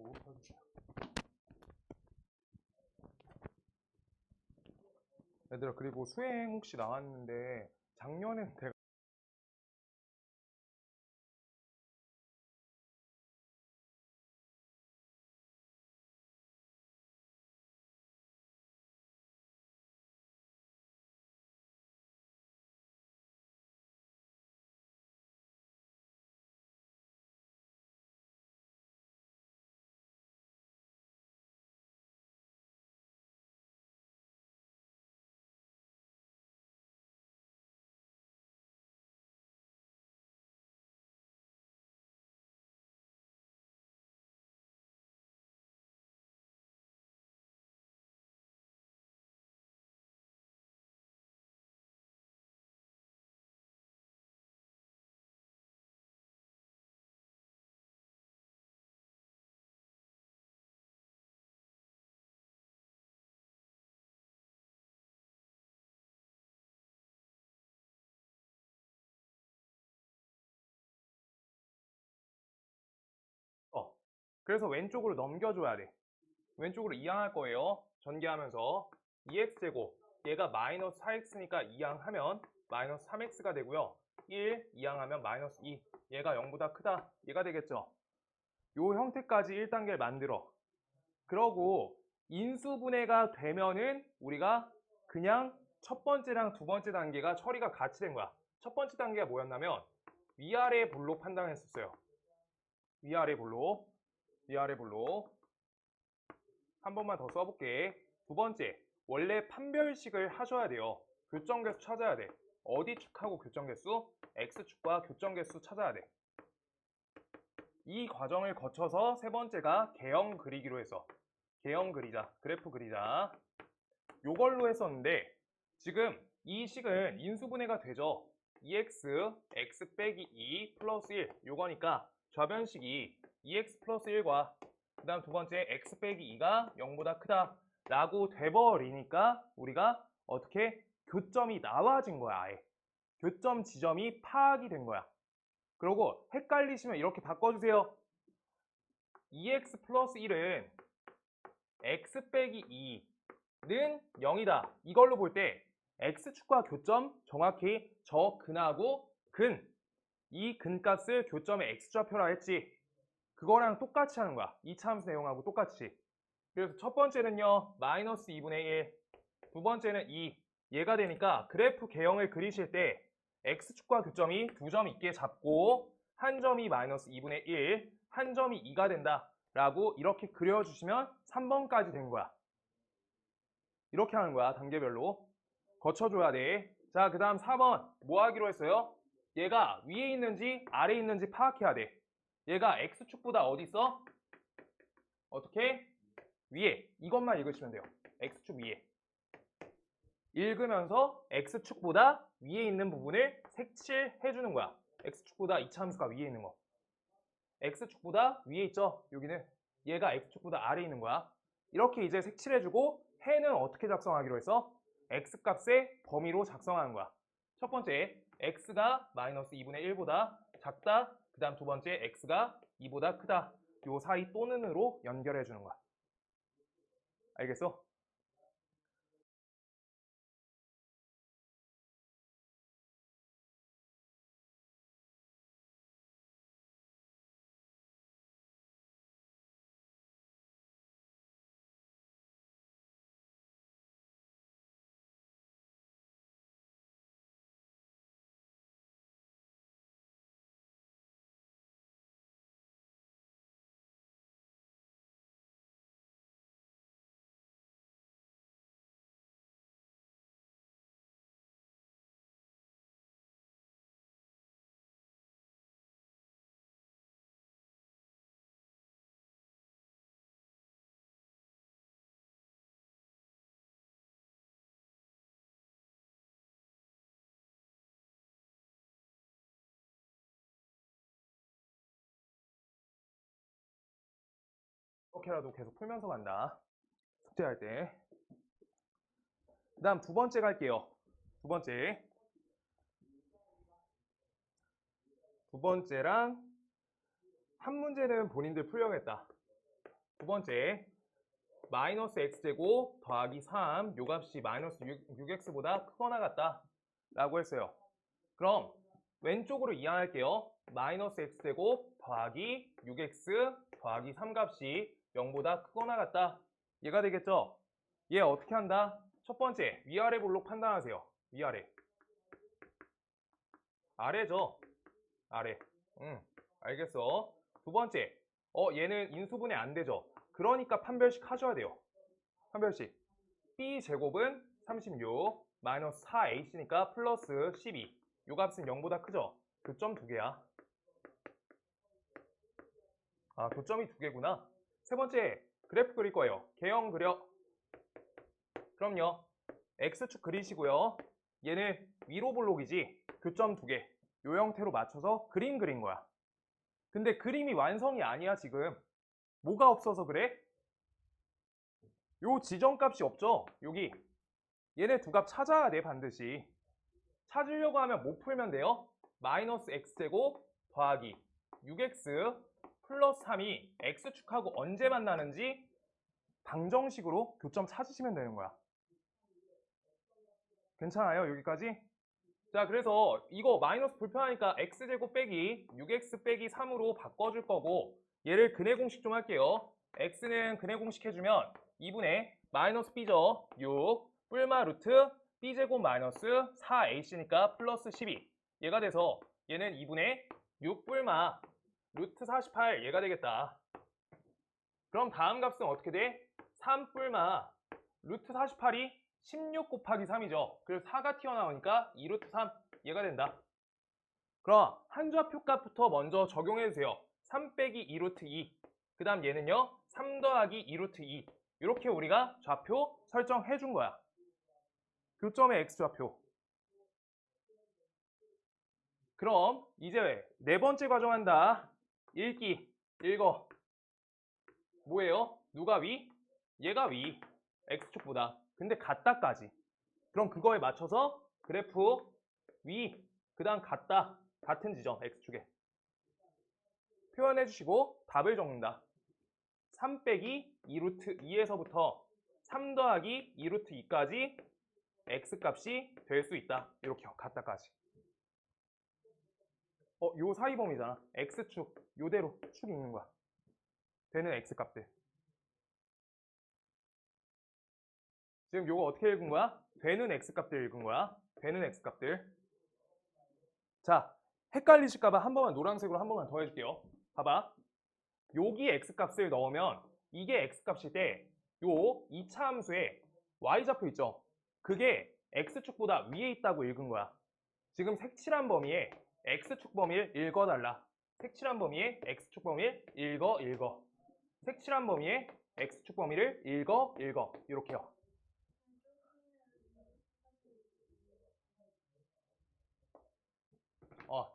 또 펴주세요. 얘들아, 그리고 수행 혹시 나왔는데 작년엔 내가 그래서 왼쪽으로 넘겨줘야 돼. 왼쪽으로 이항할 거예요. 전개하면서 2x제곱, 얘가 마이너스 4x니까 이항하면 마이너스 3x가 되고요. 1 이항하면 마이너스 2, 얘가 0보다 크다, 얘가 되겠죠. 요 형태까지 1단계를 만들어. 그러고 인수분해가 되면은 우리가 그냥 첫 번째랑 두 번째 단계가 처리가 같이 된 거야. 첫 번째 단계가 뭐였냐면 위아래 볼로 판단했었어요. 위아래 볼로. 한 번만 더 써볼게. 두 번째, 원래 판별식을 하셔야 돼요. 교점계수 찾아야 돼. 어디 축하고 교점계수? X축과 교점계수 찾아야 돼. 이 과정을 거쳐서 세 번째가 개형 그리기로 해서 개형 그리자, 그래프 그리자. 요걸로 했었는데 지금 이 식은 인수분해가 되죠. 2x, x 빼기 2 플러스 1 요거니까 좌변식이 2x 플러스 1과 그 다음 두 번째 x 빼기 2가 0보다 크다 라고 돼버리니까 우리가 어떻게 교점이 나와진 거야. 아예 교점 지점이 파악이 된 거야. 그리고 헷갈리시면 이렇게 바꿔주세요. 2x 플러스 1은 x 빼기 2는 0이다. 이걸로 볼 때 x축과 교점 정확히 저 근하고 근, 이 근값을 교점의 x좌표라 했지. 그거랑 똑같이 하는 거야. 이차함수 내용하고 똑같이. 그래서 첫 번째는요 마이너스 2분의 1, 두 번째는 2, 얘가 되니까 그래프 개형을 그리실 때 x축과 교점이 두 점 있게 잡고 한 점이 마이너스 2분의 1, 한 점이 2가 된다 라고 이렇게 그려주시면 3번까지 된 거야. 이렇게 하는 거야. 단계별로 거쳐줘야 돼. 자, 그 다음 4번 뭐 하기로 했어요? 얘가 위에 있는지 아래에 있는지 파악해야 돼. 얘가 x축보다 어디 있어? 어떻게? 위에. 이것만 읽으시면 돼요. x축 위에. 읽으면서 x축보다 위에 있는 부분을 색칠해 주는 거야. x축보다 이차함수가 위에 있는 거. x축보다 위에 있죠? 여기는. 얘가 x축보다 아래에 있는 거야. 이렇게 이제 색칠해주고 해는 어떻게 작성하기로 했어? x값의 범위로 작성하는 거야. 첫 번째, x가 마이너스 2분의 1보다 작다. 그 다음 두 번째, x가 2보다 크다. 요 사이 또는으로 연결해 주는 거야. 알겠어? 이렇게라도 계속 풀면서 간다. 숙제할 때. 그 다음 두 번째 갈게요. 두 번째. 두 번째랑 한 문제는 본인들 풀려겠다. 두 번째, 마이너스 x제곱 더하기 3, 요 값이 마이너스 6x보다 크거나 같다 라고 했어요. 그럼 왼쪽으로 이항할게요. 마이너스 x제곱 더하기 6x 더하기 3 값이 0보다 크거나 같다. 얘가 되겠죠? 얘 어떻게 한다? 첫 번째, 위아래 볼록 판단하세요. 위아래. 아래죠? 아래. 알겠어. 두 번째, 얘는 인수분해 안 되죠? 그러니까 판별식 하셔야 돼요. 판별식. b제곱은 36, 마이너스 4ac니까 플러스 12. 요 값은 0보다 크죠? 교점 두 개야. 아, 교점이 두 개구나. 세 번째, 그래프 그릴 거예요. 개형 그려. 그럼요. X축 그리시고요. 얘는 위로 볼록이지. 교점 두 개. 요 형태로 맞춰서 그림 그린 거야. 근데 그림이 완성이 아니야, 지금. 뭐가 없어서 그래? 요 지정값이 없죠? 여기. 얘네 두 값 찾아야 돼, 반드시. 찾으려고 하면 뭐 풀면 돼요? 마이너스 x제곱 더하기 6x 플러스 3이 x축하고 언제 만나는지 방정식으로 교점 찾으시면 되는 거야. 괜찮아요? 여기까지? 자, 그래서 이거 마이너스 불편하니까 x제곱 빼기 6x 빼기 3으로 바꿔줄 거고, 얘를 근해 공식 좀 할게요. x는 근해 공식 해주면 2분의 마이너스 b죠. 6 뿔마 루트 b제곱 마이너스 4ac니까 플러스 12. 얘가 돼서 얘는 2분의 6 뿔마 루트 48 얘가 되겠다. 그럼 다음 값은 어떻게 돼? 3 뿔마 루트 48이 16 곱하기 3이죠. 그래서 4가 튀어나오니까 2루트 3 얘가 된다. 그럼 한좌표 값부터 먼저 적용해주세요. 3 빼기 2루트 2. 그 다음 얘는요 3 더하기 2루트 2. 이렇게 우리가 좌표 설정해 준 거야. 교점의 x좌표. 그럼 이제 네 번째 과정 한다. 읽기. 읽어. 뭐예요? 누가 위? 얘가 위. x축보다. 근데 같다까지. 그럼 그거에 맞춰서 그래프 위, 그 다음 같다. 같은 지점 x축에 표현해 주시고 답을 적는다. 3 빼기 2루트 2에서부터 3 더하기 2루트 2까지 x값이 될 수 있다. 이렇게요. 같다까지. 요 사이 범위잖아. x축 요대로 축 읽는 거야. 되는 x값들. 지금 요거 어떻게 읽은 거야? 되는 x값들 읽은 거야. 되는 x값들. 자, 헷갈리실까봐 한 번만 노란색으로 한 번만 더 해줄게요. 봐봐. 여기 x값을 넣으면 이게 x값일 때 요 2차 함수에 y좌표 있죠? 그게 x축보다 위에 있다고 읽은 거야. 지금 색칠한 범위에 x축 범위를 읽어달라. 색칠한 범위에 x축 범위를 읽어. 색칠한 범위에 x축 범위를 읽어. 이렇게요.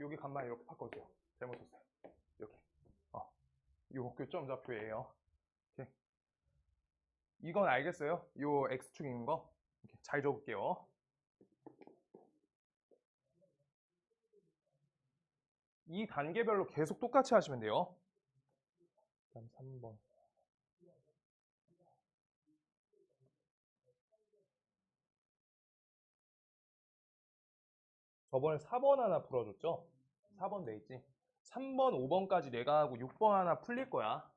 여기 간만 이렇게 바꿔주세요. 잘못 썼어요. 이렇게. 요 교점 좌표예요. 이렇게. 이건 알겠어요? 요 x축 있는 거. 이렇게 잘 적을게요. 이 단계별로 계속 똑같이 하시면 돼요. 그다음 3번. 저번에 4번 하나 풀어줬죠? 4번 돼 있지? 3번, 5번까지 내가 하고 6번 하나 풀릴 거야.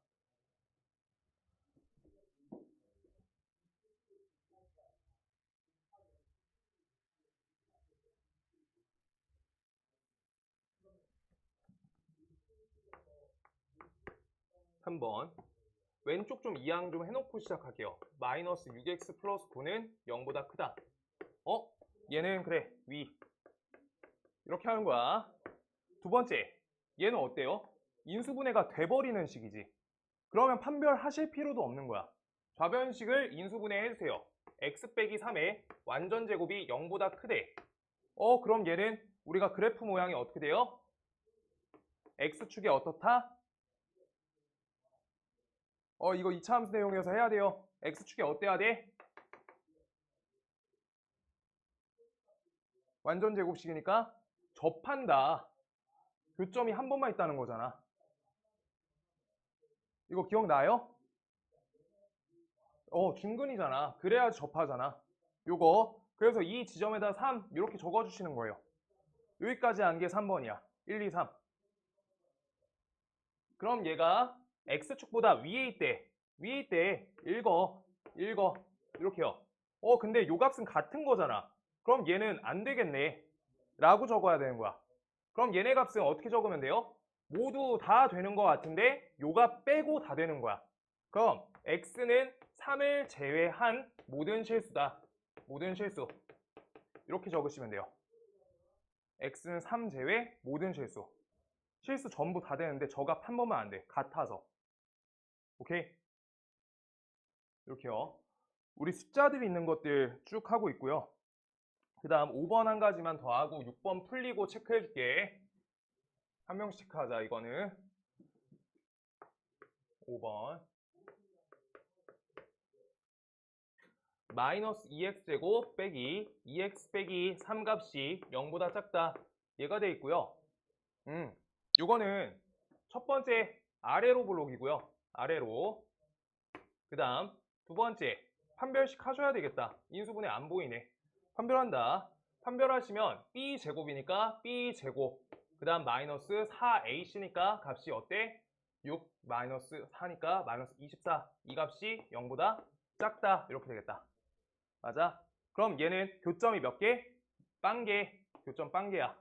한번 왼쪽 좀 이항 좀 해놓고 시작할게요. 마이너스 6x 플러스 9는 0보다 크다. 얘는 그래 위 이렇게 하는 거야. 두 번째, 얘는 어때요? 인수분해가 돼버리는 식이지. 그러면 판별하실 필요도 없는 거야. 좌변식을 인수분해 해주세요. x 빼기 3의 완전 제곱이 0보다 크대. 그럼 얘는 우리가 그래프 모양이 어떻게 돼요? x축이 어떻다? 이거 2차 함수 내용에서 해야 돼요. x축이 어때야 돼? 완전 제곱식이니까 접한다. 교점이 한 번만 있다는 거잖아. 이거 기억나요? 중근이잖아. 그래야지 접하잖아. 요거. 그래서 이 지점에다 3 이렇게 적어주시는 거예요. 여기까지 한 게 3번이야. 1, 2, 3. 그럼 얘가 X축보다 위에 있대. 읽어. 이렇게요. 근데 요 값은 같은 거잖아. 그럼 얘는 안 되겠네. 라고 적어야 되는 거야. 그럼 얘네 값은 어떻게 적으면 돼요? 모두 다 되는 거 같은데 요 값 빼고 다 되는 거야. 그럼 X는 3을 제외한 모든 실수다. 모든 실수. 이렇게 적으시면 돼요. X는 3 제외 모든 실수. 실수 전부 다 되는데 저 값 한 번만 안 돼. 같아서. 오케이? 이렇게요. 우리 숫자들이 있는 것들 쭉 하고 있고요. 그 다음 5번 한 가지만 더 하고 6번 풀리고 체크해 줄게. 한 명씩 하자. 이거는 5번. 마이너스 2x제곱 빼기 2x 빼기 3값이 0보다 작다. 얘가 돼 있고요. 요거는 첫 번째 아래로 블록이고요. 아래로. 그 다음 두 번째 판별식 하셔야 되겠다. 인수분해 안 보이네. 판별한다. 판별하시면 b제곱이니까 b제곱. 그 다음 마이너스 4ac니까 값이 어때? 6 마이너스 4니까 마이너스 24. 이 값이 0보다 작다. 이렇게 되겠다. 맞아? 그럼 얘는 교점이 몇 개? 빵개. 교점 빵개야.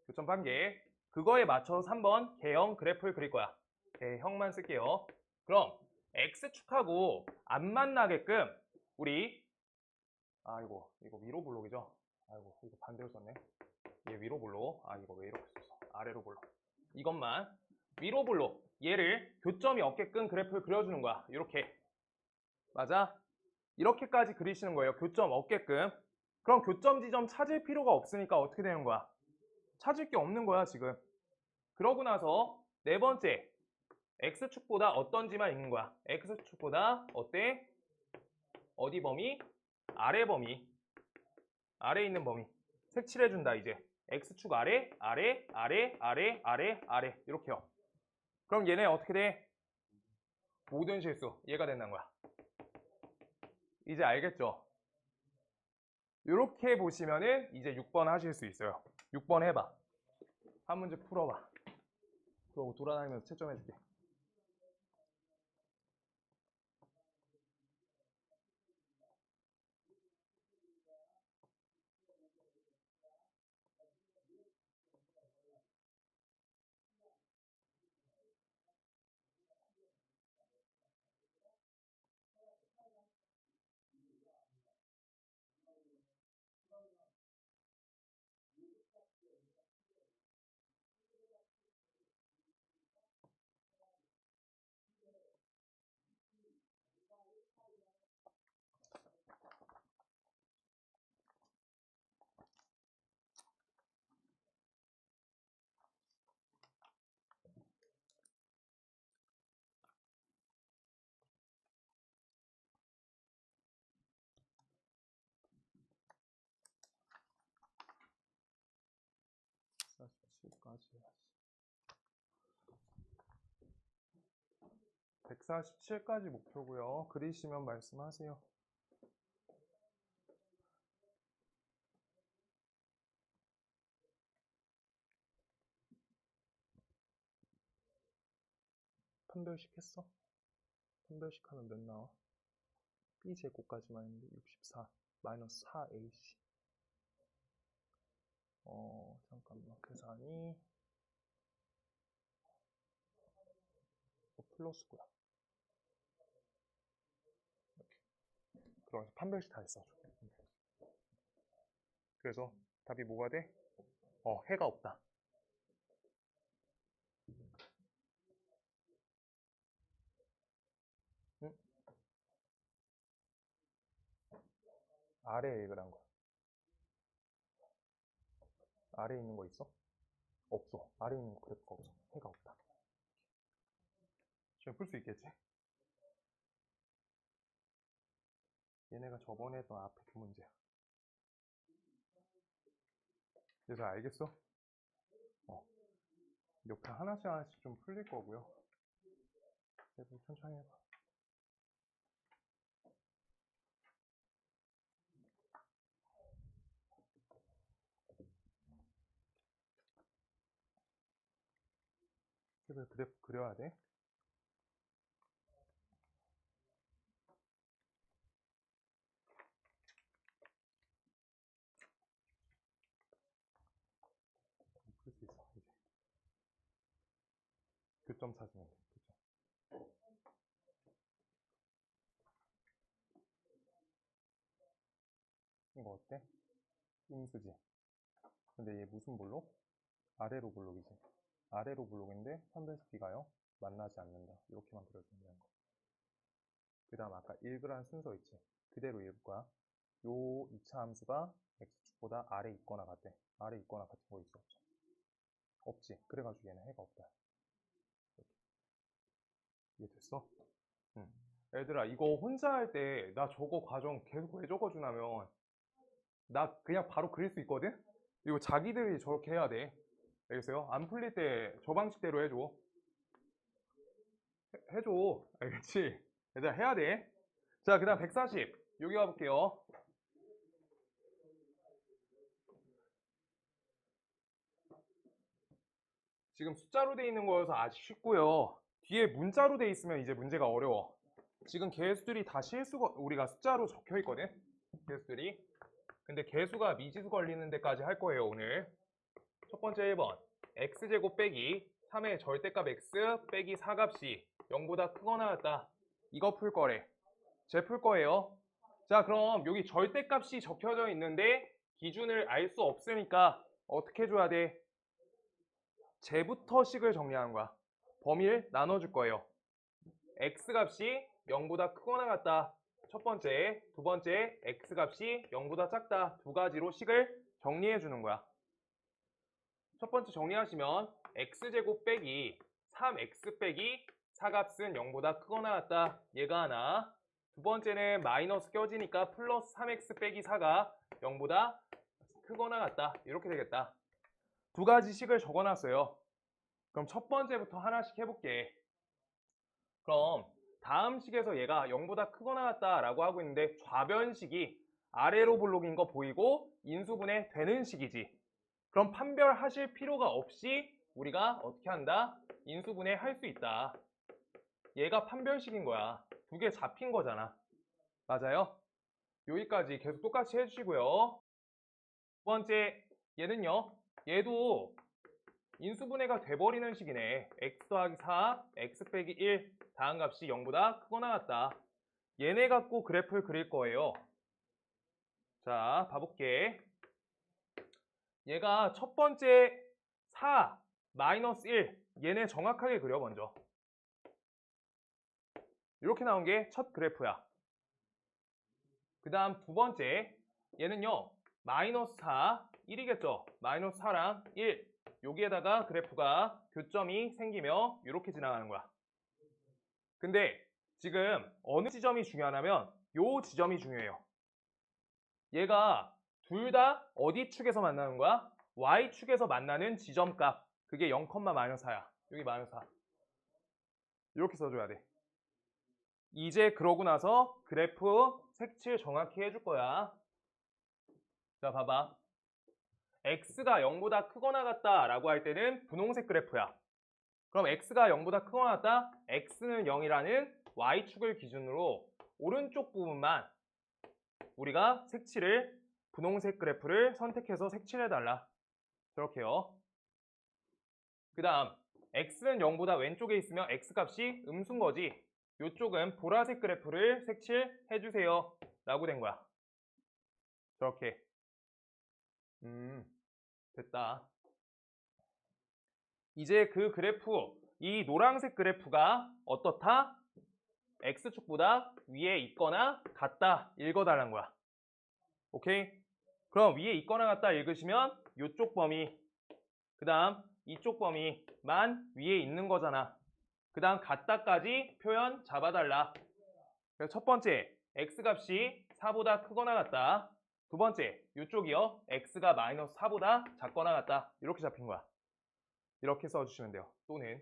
교점 빵개. 그거에 맞춰서 3번 개형 그래프를 그릴 거야. 개형만 쓸게요. 그럼 X축하고 안 만나게끔 우리 이거 위로 블록이죠? 이거 반대로 썼네. 얘 위로 블록. 이거 왜 이렇게 썼어? 아래로 블록. 이것만 위로 블록. 얘를 교점이 없게끔 그래프를 그려주는 거야. 이렇게. 맞아? 이렇게까지 그리시는 거예요. 교점 없게끔. 그럼 교점 지점 찾을 필요가 없으니까 어떻게 되는 거야? 찾을 게 없는 거야, 지금. 그러고 나서 네 번째. X축보다 어떤지만 읽는 거야. X축보다 어때? 어디 범위? 아래 범위. 아래 있는 범위. 색칠해준다, 이제. X축 아래, 아래, 아래, 아래, 아래, 아래. 이렇게요. 그럼 얘네 어떻게 돼? 모든 실수. 얘가 된다는 거야. 이제 알겠죠? 이렇게 보시면은 이제 6번 하실 수 있어요. 6번 해봐. 한 문제 풀어봐. 그러고 돌아다니면서 채점해줄게. 까지 147까지 목표고요. 그리시면 말씀하세요. 판별식 했어? 판별식 하면 몇 나와? b제곱까지만 했는데 64 마이너스 4ac. 잠깐만. 계산이 플러스고요. 이렇게. 그럼 판별식 다 했어. 그래서 답이 뭐가 돼? 해가 없다. 응? 아래에 읽으란 거야. 아래에 있는 거 있어? 없어. 아래에 있는 거 그래프가 없어. 해가 없다. 지금 풀 수 있겠지? 얘네가 저번에 했던 앞에 그 문제야. 그래서 알겠어? 옆에 하나씩 하나씩 좀 풀릴 거고요. 그래도 천천히 해봐. 식을 그래프 그려야 돼. 풀 수 있어, 이제. 교점 찾으면 돼, 교점. 이거 어때? 인수지. 근데 얘 무슨 블록? 아래로 블록이지. 아래로 블록인데 판별식 B가요? 만나지 않는다. 이렇게만 그려주면 되는 거. 그 다음 아까 읽으란 순서 있지. 그대로 읽을 거야. 요 2차 함수가 x축보다 아래 있거나 같대. 아래 있거나 같은 거 있어, 없어? 없지. 그래가지고 얘는 해가 없다. 이렇게. 이해됐어? 응. 얘들아, 이거 혼자 할 때 나 저거 과정 계속 왜 적어주냐면 나 그냥 바로 그릴 수 있거든? 이거 자기들이 저렇게 해야 돼. 알겠어요? 안 풀릴 때 저 방식대로 해줘. 해줘. 알겠지? 얘들아, 해야 돼. 자, 그 다음 140. 여기 가볼게요. 지금 숫자로 돼 있는 거여서 아직 쉽고요. 뒤에 문자로 돼 있으면 이제 문제가 어려워. 지금 개수들이 다 실수가 우리가 숫자로 적혀 있거든. 개수들이. 근데 개수가 미지수 걸리는 데까지 할 거예요, 오늘. 첫 번째 1번. x제곱 빼기 3의 절대값 x 빼기 4값이 0보다 크거나 같다. 이거 풀 거래. 제 풀 거예요. 자, 그럼 여기 절대값이 적혀져 있는데 기준을 알 수 없으니까 어떻게 해줘야 돼? 쟤부터 식을 정리하는 거야. 범위를 나눠줄 거예요. x값이 0보다 크거나 같다. 첫 번째, 두 번째, x값이 0보다 작다. 두 가지로 식을 정리해 주는 거야. 첫 번째 정리하시면 x제곱 빼기 3x 빼기 4값은 0보다 크거나 같다. 얘가 하나. 두 번째는 마이너스 껴지니까 플러스 3x 빼기 4가 0보다 크거나 같다. 이렇게 되겠다. 두 가지 식을 적어놨어요. 그럼 첫 번째부터 하나씩 해볼게. 그럼 다음 식에서 얘가 0보다 크거나 같다 라고 하고 있는데 좌변식이 아래로 블록인 거 보이고 인수분해 되는 식이지. 그럼 판별하실 필요가 없이 우리가 어떻게 한다? 인수분해 할 수 있다. 얘가 판별식인 거야. 두 개 잡힌 거잖아. 맞아요? 여기까지 계속 똑같이 해주시고요. 두 번째 얘는요. 얘도 인수분해가 돼버리는 식이네. x 더하기 4, x 빼기 1 다음 값이 0보다 크거나 같다. 얘네 갖고 그래프를 그릴 거예요. 자, 봐볼게. 얘가 첫 번째 4, 마이너스 1 얘네 정확하게 그려 먼저. 이렇게 나온 게 첫 그래프야. 그 다음 두 번째 얘는요. 마이너스 4, 1이겠죠. 마이너스 4랑 1 여기에다가 그래프가 교점이 생기며 이렇게 지나가는 거야. 근데 지금 어느 지점이 중요하냐면 요 지점이 중요해요. 얘가 둘 다 어디 축에서 만나는 거야? y축에서 만나는 지점값. 그게 0, 마이너스 4야. 여기 마이너스 4. 이렇게 써줘야 돼. 이제 그러고 나서 그래프 색칠 정확히 해줄 거야. 자, 봐봐. x가 0보다 크거나 같다 라고 할 때는 분홍색 그래프야. 그럼 x가 0보다 크거나 같다? x는 0이라는 y축을 기준으로 오른쪽 부분만 우리가 색칠을 분홍색 그래프를 선택해서 색칠해달라. 저렇게요. 그 다음 x는 0보다 왼쪽에 있으면 x값이 음수인 거지. 이쪽은 보라색 그래프를 색칠해주세요 라고 된 거야. 저렇게. 됐다. 이제 그 그래프, 이 노란색 그래프가 어떻다? x축보다 위에 있거나 같다 읽어달라는 거야. 오케이? 그럼 위에 있거나 같다 읽으시면 이쪽 범위, 그 다음 이쪽 범위만 위에 있는 거잖아. 그 다음 같다까지 표현 잡아달라. 그래서 첫 번째 x값이 4보다 크거나 같다. 두 번째 이쪽이요. x가 마이너스 4보다 작거나 같다. 이렇게 잡힌 거야. 이렇게 써주시면 돼요. 또는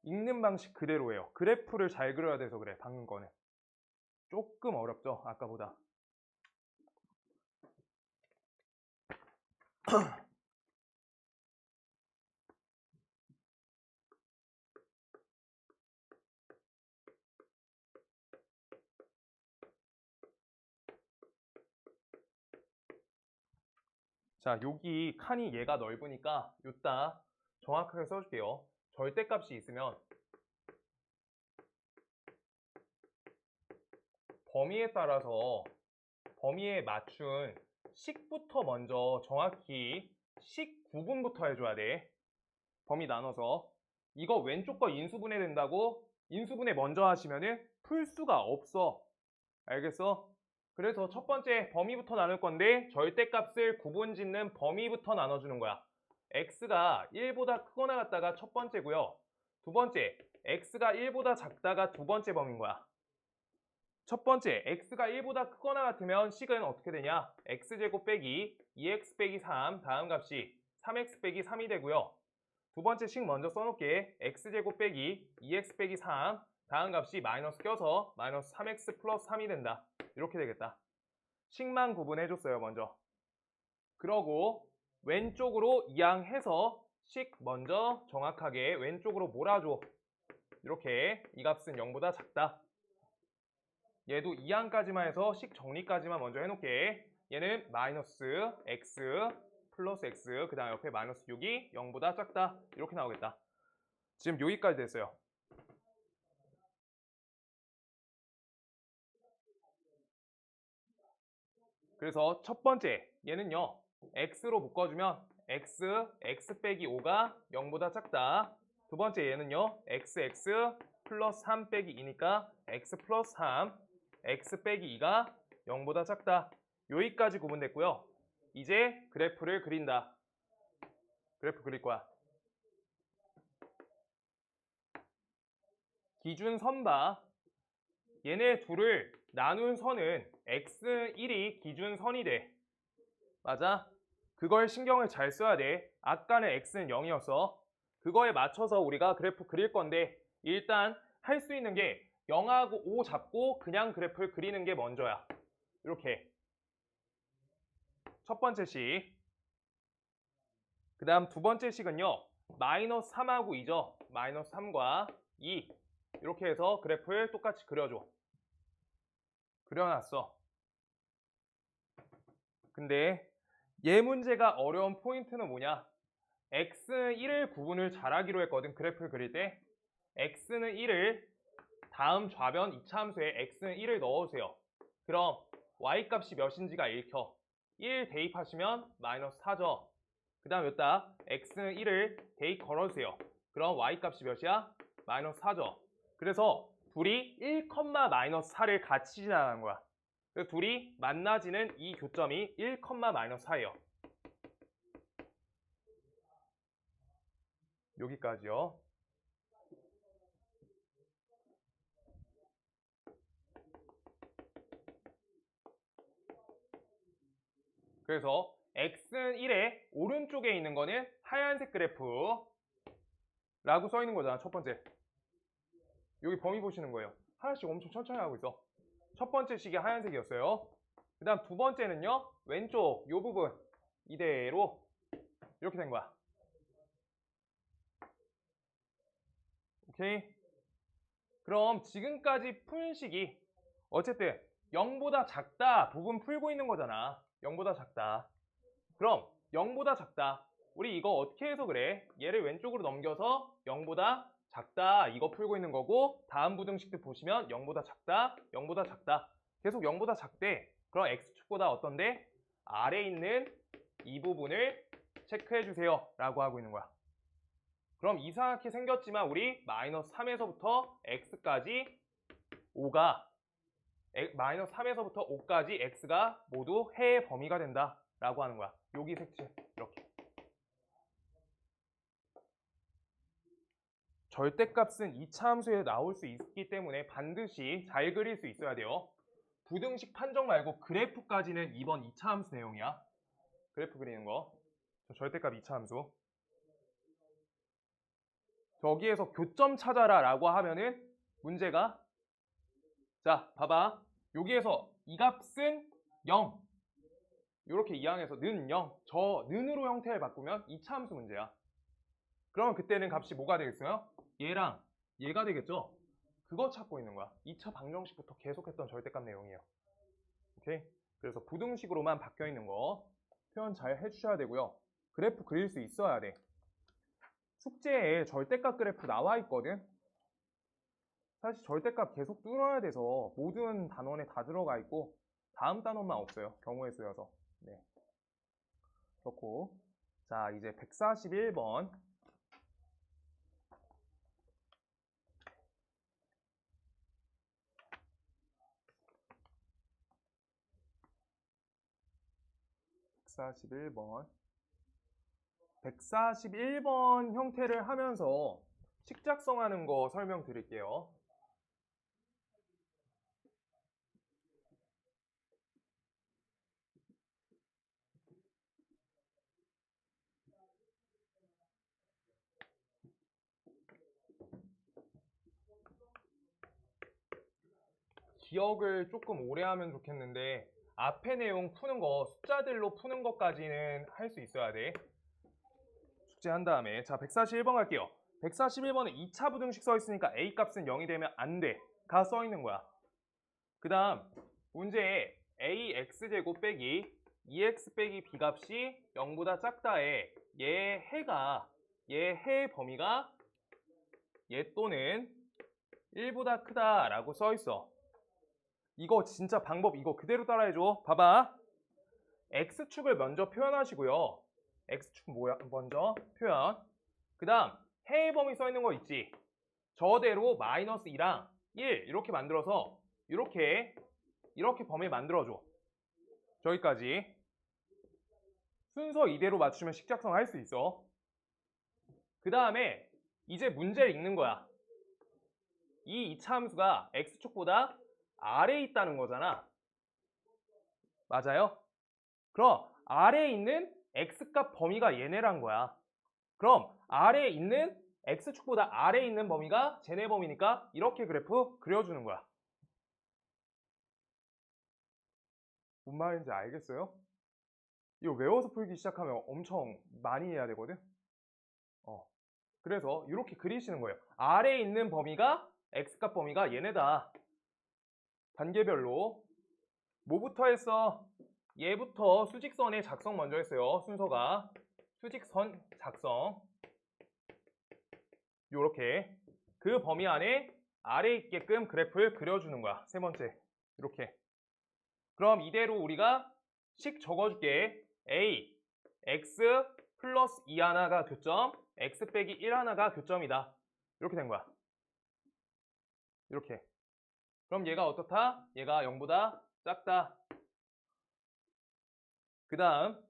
읽는 방식 그대로예요. 그래프를 잘 그려야 돼서 그래. 방금 거는 조금 어렵죠? 아까보다. 자, 여기 칸이 얘가 넓으니까 요따 정확하게 써줄게요. 절대값이 있으면 범위에 따라서 범위에 맞춘 식부터 먼저 정확히 식 구분부터 해줘야 돼. 범위 나눠서 이거 왼쪽 거 인수분해 된다고 인수분해 먼저 하시면은 풀 수가 없어. 알겠어? 그래서 첫 번째 범위부터 나눌 건데 절대값을 구분 짓는 범위부터 나눠주는 거야. x가 1보다 크거나 같다가 첫 번째고요. 두 번째, x가 1보다 작다가 두 번째 범위인 거야. 첫 번째, x가 1보다 크거나 같으면 식은 어떻게 되냐? x제곱 빼기 2x 빼기 3 다음 값이 3x 빼기 3이 되고요. 두 번째 식 먼저 써놓을게. x제곱 빼기 2x 빼기 3 다음 값이 마이너스 껴서 마이너스 3x 플러스 3이 된다. 이렇게 되겠다. 식만 구분해줬어요, 먼저. 그러고 왼쪽으로 이항해서 식 먼저 정확하게 왼쪽으로 몰아줘. 이렇게 이 값은 0보다 작다. 얘도 이항까지만 해서 식 정리까지만 먼저 해놓을게. 얘는 마이너스 x 플러스 x 그 다음 옆에 마이너스 6이 0보다 작다. 이렇게 나오겠다. 지금 여기까지 됐어요. 그래서 첫 번째 얘는요. x로 묶어주면 x 빼기 5가 0보다 작다. 두 번째 얘는요. x 플러스 3 빼기 2니까 x 플러스 3 x 빼기 2가 0보다 작다. 여기까지 구분됐고요. 이제 그래프를 그린다. 그래프 그릴 거야. 기준선 봐. 얘네 둘을 나눈 선은 x1이 기준선이 돼. 맞아? 그걸 신경을 잘 써야 돼. 아까는 x는 0이었어. 그거에 맞춰서 우리가 그래프 그릴 건데 일단 할 수 있는 게 0하고 5 잡고 그냥 그래프를 그리는 게 먼저야. 이렇게. 첫 번째 식. 그 다음 두 번째 식은요. 마이너스 3하고 2죠. 마이너스 3과 2. 이렇게 해서 그래프를 똑같이 그려줘. 그려놨어. 근데 얘 문제가 어려운 포인트는 뭐냐? x1을 구분을 잘하기로 했거든. 그래프를 그릴 때 x는 1을 다음 좌변 이차함수에 x는 1을 넣어주세요. 그럼 y값이 몇인지가 읽혀. 1 대입하시면 마이너스 4죠. 그 다음 여기다 x는 1을 대입 걸어주세요. 그럼 y값이 몇이야? 마이너스 4죠. 그래서 둘이 1, 마이너스 4를 같이 지나가는 거야. 그래서 둘이 만나지는 이 교점이 1, 마이너스 4예요. 여기까지요. 그래서 x는 1의 오른쪽에 있는 거는 하얀색 그래프라고 써 있는 거잖아. 첫 번째. 여기 범위 보시는 거예요. 하나씩 엄청 천천히 하고 있어. 첫 번째 식이 하얀색이었어요. 그 다음 두 번째는요. 왼쪽 이 부분 이대로 이렇게 된 거야. 오케이? 그럼 지금까지 푼 식이 어쨌든 0보다 작다 부분 풀고 있는 거잖아. 0보다 작다. 그럼 0보다 작다. 우리 이거 어떻게 해서 그래? 얘를 왼쪽으로 넘겨서 0보다 작다 이거 풀고 있는 거고 다음 부등식도 보시면 0보다 작다 0보다 작다 계속 0보다 작대. 그럼 x축보다 어떤데? 아래에 있는 이 부분을 체크해 주세요 라고 하고 있는 거야. 그럼 이상하게 생겼지만 우리 마이너스 3에서부터 x까지 5가 마이너스 3에서부터 5까지 x가 모두 해의 범위가 된다 라고 하는 거야. 여기 색칠 이렇게. 절대값은 2차 함수에 나올 수 있기 때문에 반드시 잘 그릴 수 있어야 돼요. 부등식 판정 말고 그래프까지는 이번 2차 함수 내용이야. 그래프 그리는 거. 절대값 2차 함수. 저기에서 교점 찾아라 라고 하면은 문제가 자 봐봐. 여기에서 이 값은 0 이렇게 이항해서 는 0 저 는으로 형태를 바꾸면 2차 함수 문제야. 그러면 그때는 값이 뭐가 되겠어요? 얘랑 얘가 되겠죠? 그거 찾고 있는 거야. 2차 방정식부터 계속했던 절대값 내용이에요. 오케이? 그래서 부등식으로만 바뀌어 있는 거 표현 잘 해주셔야 되고요. 그래프 그릴 수 있어야 돼. 숙제에 절대값 그래프 나와 있거든. 사실 절대값 계속 뚫어야 돼서 모든 단원에 다 들어가 있고 다음 단원만 없어요. 경우의 수여서. 네. 그렇고 자 이제 141번 141번 형태를 하면서 식작성하는 거 설명드릴게요. 기억을 조금 오래 하면 좋겠는데 앞에 내용 푸는 거 숫자들로 푸는 것까지는 할 수 있어야 돼. 숙제한 다음에 자 141번 갈게요. 141번에 2차 부등식 써 있으니까 a 값은 0이 되면 안 돼. 가 써 있는 거야. 그 다음 문제에 ax제곱 빼기 2x 빼기 b 값이 0보다 작다에 얘 해의 범위가 얘 또는 1보다 크다 라고 써 있어. 이거 진짜 방법 이거 그대로 따라해줘. 봐봐. x축을 먼저 표현하시고요. x축 뭐야? 먼저 표현. 그 다음 해의 범위 써 있는 거 있지? 저대로 마이너스 2랑 1 이렇게 만들어서 이렇게 범위 만들어줘. 저기까지. 순서 이대로 맞추면 식작성 할 수 있어. 그 다음에 이제 문제를 읽는 거야. 이 2차 함수가 x축보다 아래에 있다는 거잖아. 맞아요? 그럼 아래에 있는 x값 범위가 얘네란 거야. 그럼 아래에 있는 x축보다 아래에 있는 범위가 쟤네 범위니까 이렇게 그래프 그려주는 거야. 뭔 말인지 알겠어요? 이거 외워서 풀기 시작하면 엄청 많이 해야 되거든? 그래서 이렇게 그리시는 거예요. 아래에 있는 범위가 x값 범위가 얘네다. 단계별로 뭐부터 했어? 얘부터 수직선의 작성 먼저 했어요. 순서가 수직선 작성 요렇게 그 범위 안에 아래에 있게끔 그래프를 그려주는 거야. 세 번째 이렇게. 그럼 이대로 우리가 식 적어줄게. a x 플러스 2 하나가 교점 x 빼기 1 하나가 교점이다. 이렇게 된 거야. 이렇게. 그럼 얘가 어떻다? 얘가 0보다 작다. 그 다음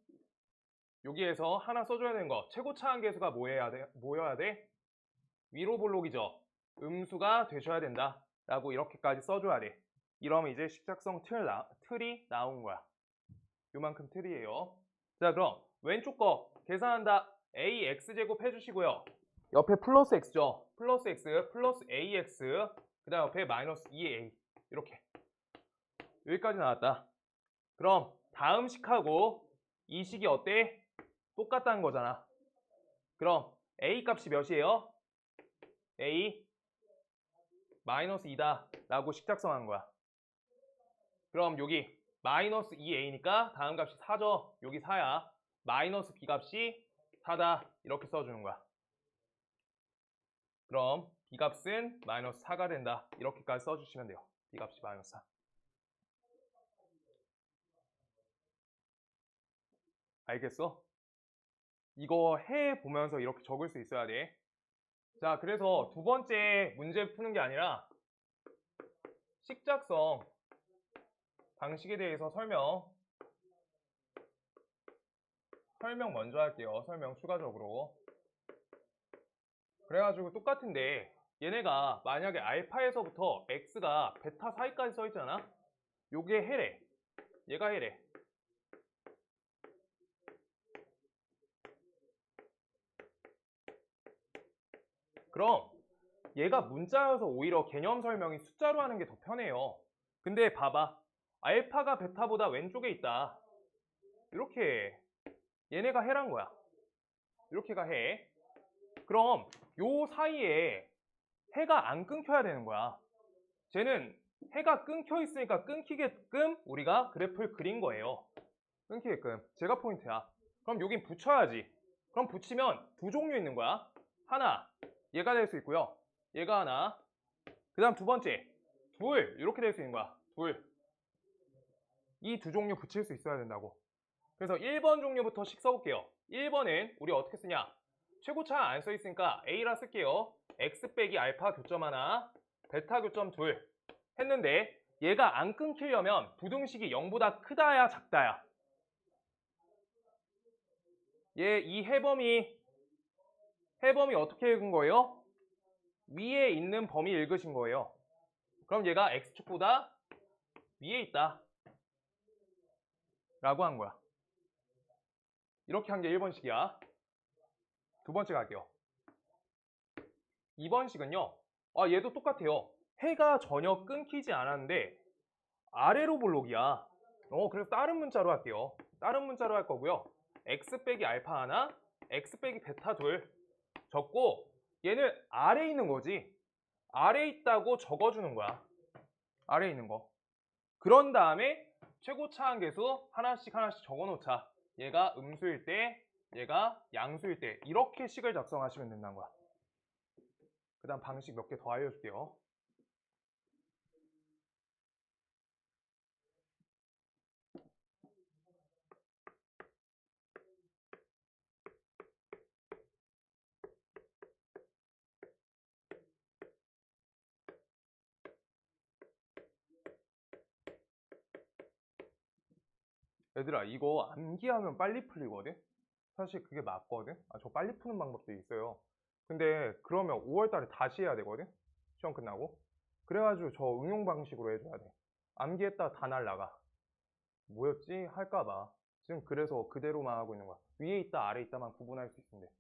여기에서 하나 써줘야 되는 거 최고차 한계수가 뭐여야 돼? 위로 볼록이죠. 음수가 되셔야 된다 라고 이렇게까지 써줘야 돼. 이러면 이제 식작성 틀이 나온 거야. 요만큼 틀이에요. 자 그럼 왼쪽 거 계산한다. ax제곱 해주시고요. 옆에 플러스 x죠. 플러스 x 플러스 ax 그 다음 옆에 마이너스 2a 이렇게 여기까지 나왔다. 그럼 다음 식하고 이 식이 어때? 똑같다는 거잖아. 그럼 a 값이 몇이에요? a 마이너스 2다 라고 식작성한 거야. 그럼 여기 마이너스 2a니까 다음 값이 4죠. 여기 4야. 마이너스 b 값이 4다 이렇게 써주는 거야. 그럼 b 값은 마이너스 4가 된다 이렇게까지 써주시면 돼요. b 값이 마이너스 4. 알겠어? 이거 해 보면서 이렇게 적을 수 있어야 돼. 자 그래서 두 번째 문제 푸는 게 아니라 식작성 방식에 대해서 설명 먼저 할게요. 설명 추가적으로. 그래가지고 똑같은데 얘네가 만약에 알파에서부터 x가 베타 사이까지 써 있잖아. 요게 해래. 얘가 해래. 그럼 얘가 문자여서 오히려 개념 설명이 숫자로 하는 게 더 편해요. 근데 봐봐. 알파가 베타보다 왼쪽에 있다. 이렇게 얘네가 해란 거야. 이렇게가 해. 그럼 요 사이에 해가 안 끊겨야 되는 거야. 쟤는 해가 끊겨 있으니까 끊기게끔 우리가 그래프를 그린 거예요. 끊기게끔. 제가 포인트야. 그럼 여긴 붙여야지. 그럼 붙이면 두 종류 있는 거야. 하나, 얘가 될 수 있고요. 얘가 하나. 그 다음 두 번째, 둘. 이렇게 될 수 있는 거야. 둘. 이 두 종류 붙일 수 있어야 된다고. 그래서 1번 종류부터씩 써볼게요. 1번은 우리 어떻게 쓰냐? 최고차 안 써있으니까 A라 쓸게요. X 빼기 알파 교점 하나, 베타 교점 둘 했는데 얘가 안 끊기려면 부등식이 0보다 크다야 작다야? 얘 이 해범이 어떻게 읽은 거예요? 위에 있는 범위 읽으신 거예요. 그럼 얘가 X축보다 위에 있다 라고 한 거야. 이렇게 한 게 1번식이야. 두 번째 갈게요. 2번식은요. 얘도 똑같아요. 해가 전혀 끊기지 않았는데 아래로 볼록이야. 그래서 다른 문자로 할게요. 다른 문자로 할 거고요. X 빼기 알파 하나, X 빼기 베타 둘 적고 얘는 아래에 있는 거지. 아래에 있다고 적어주는 거야. 아래에 있는 거. 그런 다음에 최고차 한계수 하나씩 적어 놓자. 얘가 음수일 때, 얘가 양수일 때 이렇게 식을 작성하시면 된다는 거야. 그 다음 방식 몇 개 더 알려줄게요. 얘들아, 이거 암기하면 빨리 풀리거든? 사실 그게 맞거든? 저 빨리 푸는 방법도 있어요. 근데 그러면 5월 달에 다시 해야 되거든? 시험 끝나고. 그래가지고 저 응용 방식으로 해줘야 돼. 암기했다 다 날라가. 뭐였지? 할까봐. 지금 그래서 그대로만 하고 있는 거야. 위에 있다, 아래 있다만 구분할 수 있으면 돼.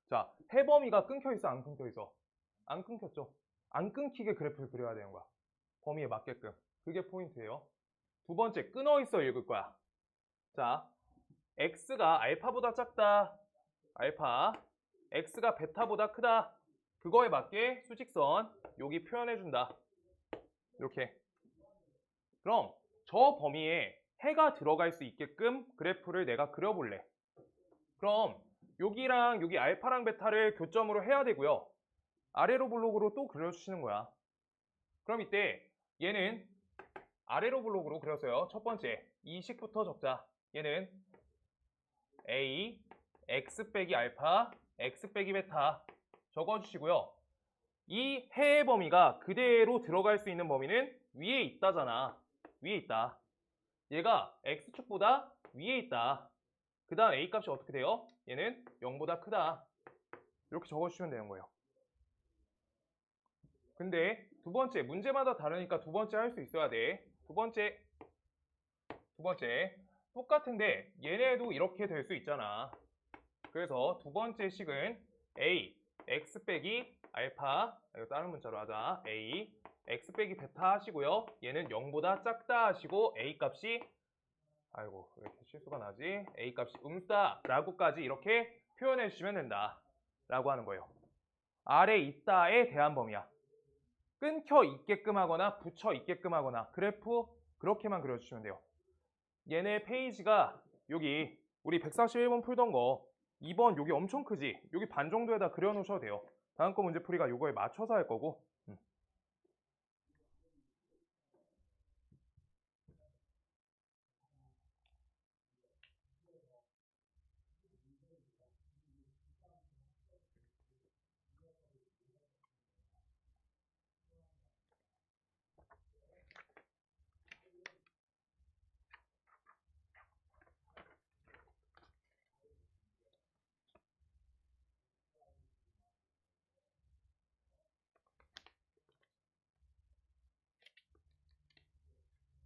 자, 해범위가 끊겨 있어, 안 끊겨 있어? 안 끊겼죠? 안 끊기게 그래프를 그려야 되는 거야. 범위에 맞게끔. 그게 포인트예요. 두 번째, 끊어 있어 읽을 거야. 자, x가 알파보다 작다. 알파. x가 베타보다 크다. 그거에 맞게 수직선 여기 표현해준다. 이렇게. 그럼 저 범위에 해가 들어갈 수 있게끔 그래프를 내가 그려볼래. 그럼 여기랑 여기 알파랑 베타를 교점으로 해야 되고요. 아래로 블록으로 또 그려주시는 거야. 그럼 이때 얘는 아래로 블록으로 그렸어요. 첫 번째 이 식부터 적자. 얘는 A, X 빼기 알파, X 빼기 베타 적어주시고요. 이 해의 범위가 그대로 들어갈 수 있는 범위는 위에 있다잖아. 위에 있다. 얘가 X축보다 위에 있다. 그 다음 A 값이 어떻게 돼요? 얘는 0보다 크다. 이렇게 적어주시면 되는 거예요. 근데 두 번째, 문제마다 다르니까 두 번째 할 수 있어야 돼. 두 번째 똑같은데 얘네도 이렇게 될 수 있잖아. 그래서 두 번째 식은 A, X 빼기 알파, 이거 다른 문자로 하자. A, X 빼기 베타 하시고요. 얘는 0보다 작다 하시고 A 값이 아이고 왜 이렇게 실수가 나지? A 값이 음수다 라고까지 이렇게 표현해 주시면 된다 라고 하는 거예요. 아래 있다에 대한 범위야. 끊겨 있게끔 하거나 붙여 있게끔 하거나 그래프 그렇게만 그려주시면 돼요. 얘네 페이지가 여기 우리 141번 풀던 거 2번 여기 엄청 크지? 여기 반 정도에다 그려 놓으셔도 돼요. 다음 거 문제풀이가 이거에 맞춰서 할 거고.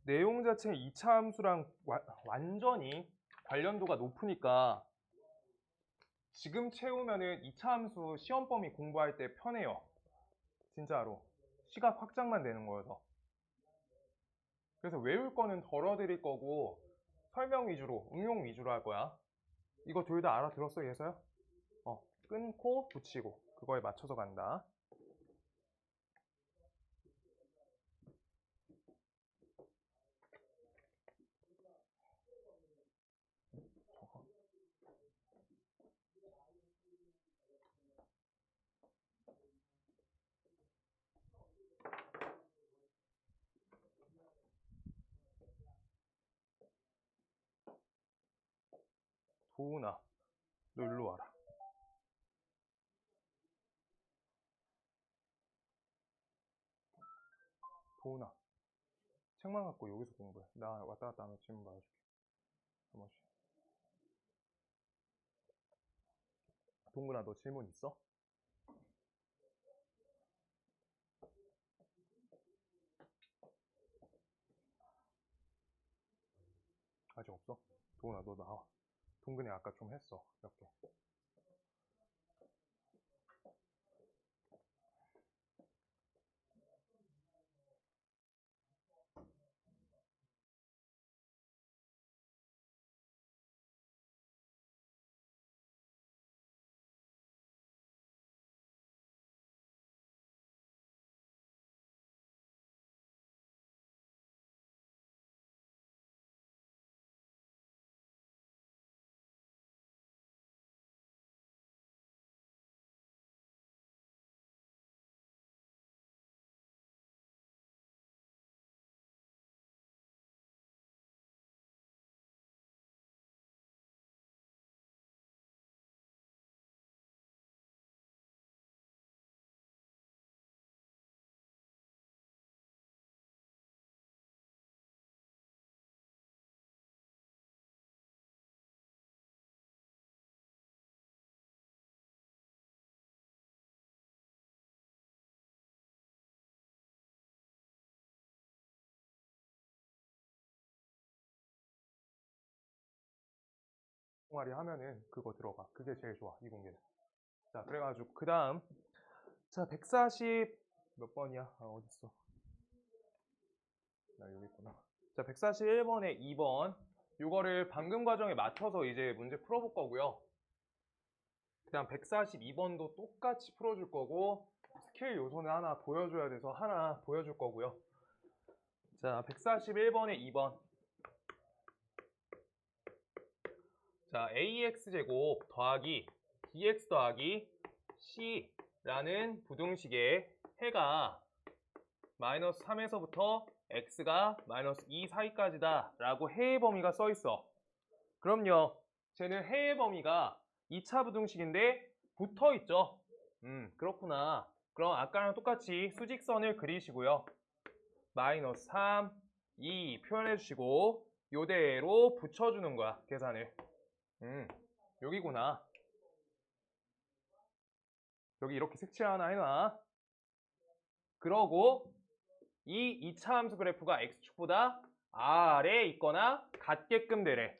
내용 자체는 2차 함수랑 완전히 관련도가 높으니까 지금 채우면은 2차 함수 시험 범위 공부할 때 편해요. 진짜로. 시각 확장만 되는 거여서. 그래서 외울 거는 덜어드릴 거고 설명 위주로, 응용 위주로 할 거야. 이거 둘 다 알아들었어, 예서야? 끊고 붙이고 그거에 맞춰서 간다. 도훈아, 너 일로 와라. 도훈아, 책만 갖고 여기서 공부해. 나 왔다 갔다 하면 질문 받아줄게. 한 번씩. 동근아, 너 질문 있어? 아직 없어? 도훈아, 너 나와. 동근이 아까 좀 했어, 몇 개. 동아리 하면은 그거 들어가. 그게 제일 좋아, 이공계는. 자, 그래가지고 그 다음 자, 140 몇 번이야? 아, 어딨어? 나 여기 있구나. 자, 141번에 2번. 요거를 방금 과정에 맞춰서 이제 문제 풀어볼 거고요. 그다음 142번도 똑같이 풀어줄 거고, 스킬 요소는 하나 보여줘야 돼서 하나 보여줄 거고요. 자, 141번에 2번. 자, ax제곱 더하기 dx 더하기 c라는 부등식의 해가 마이너스 3에서부터 x가 마이너스 2 사이까지다 라고 해의 범위가 써 있어. 그럼요, 쟤는 해의 범위가 2차 부등식인데 붙어 있죠. 그렇구나. 그럼 아까랑 똑같이 수직선을 그리시고요. 마이너스 3, 2 표현해 주시고 요대로 붙여주는 거야, 계산을. 여기구나. 여기 이렇게 색칠 하나 해놔. 그러고 이 2차 함수 그래프가 x축보다 아래에 있거나 같게끔 되래.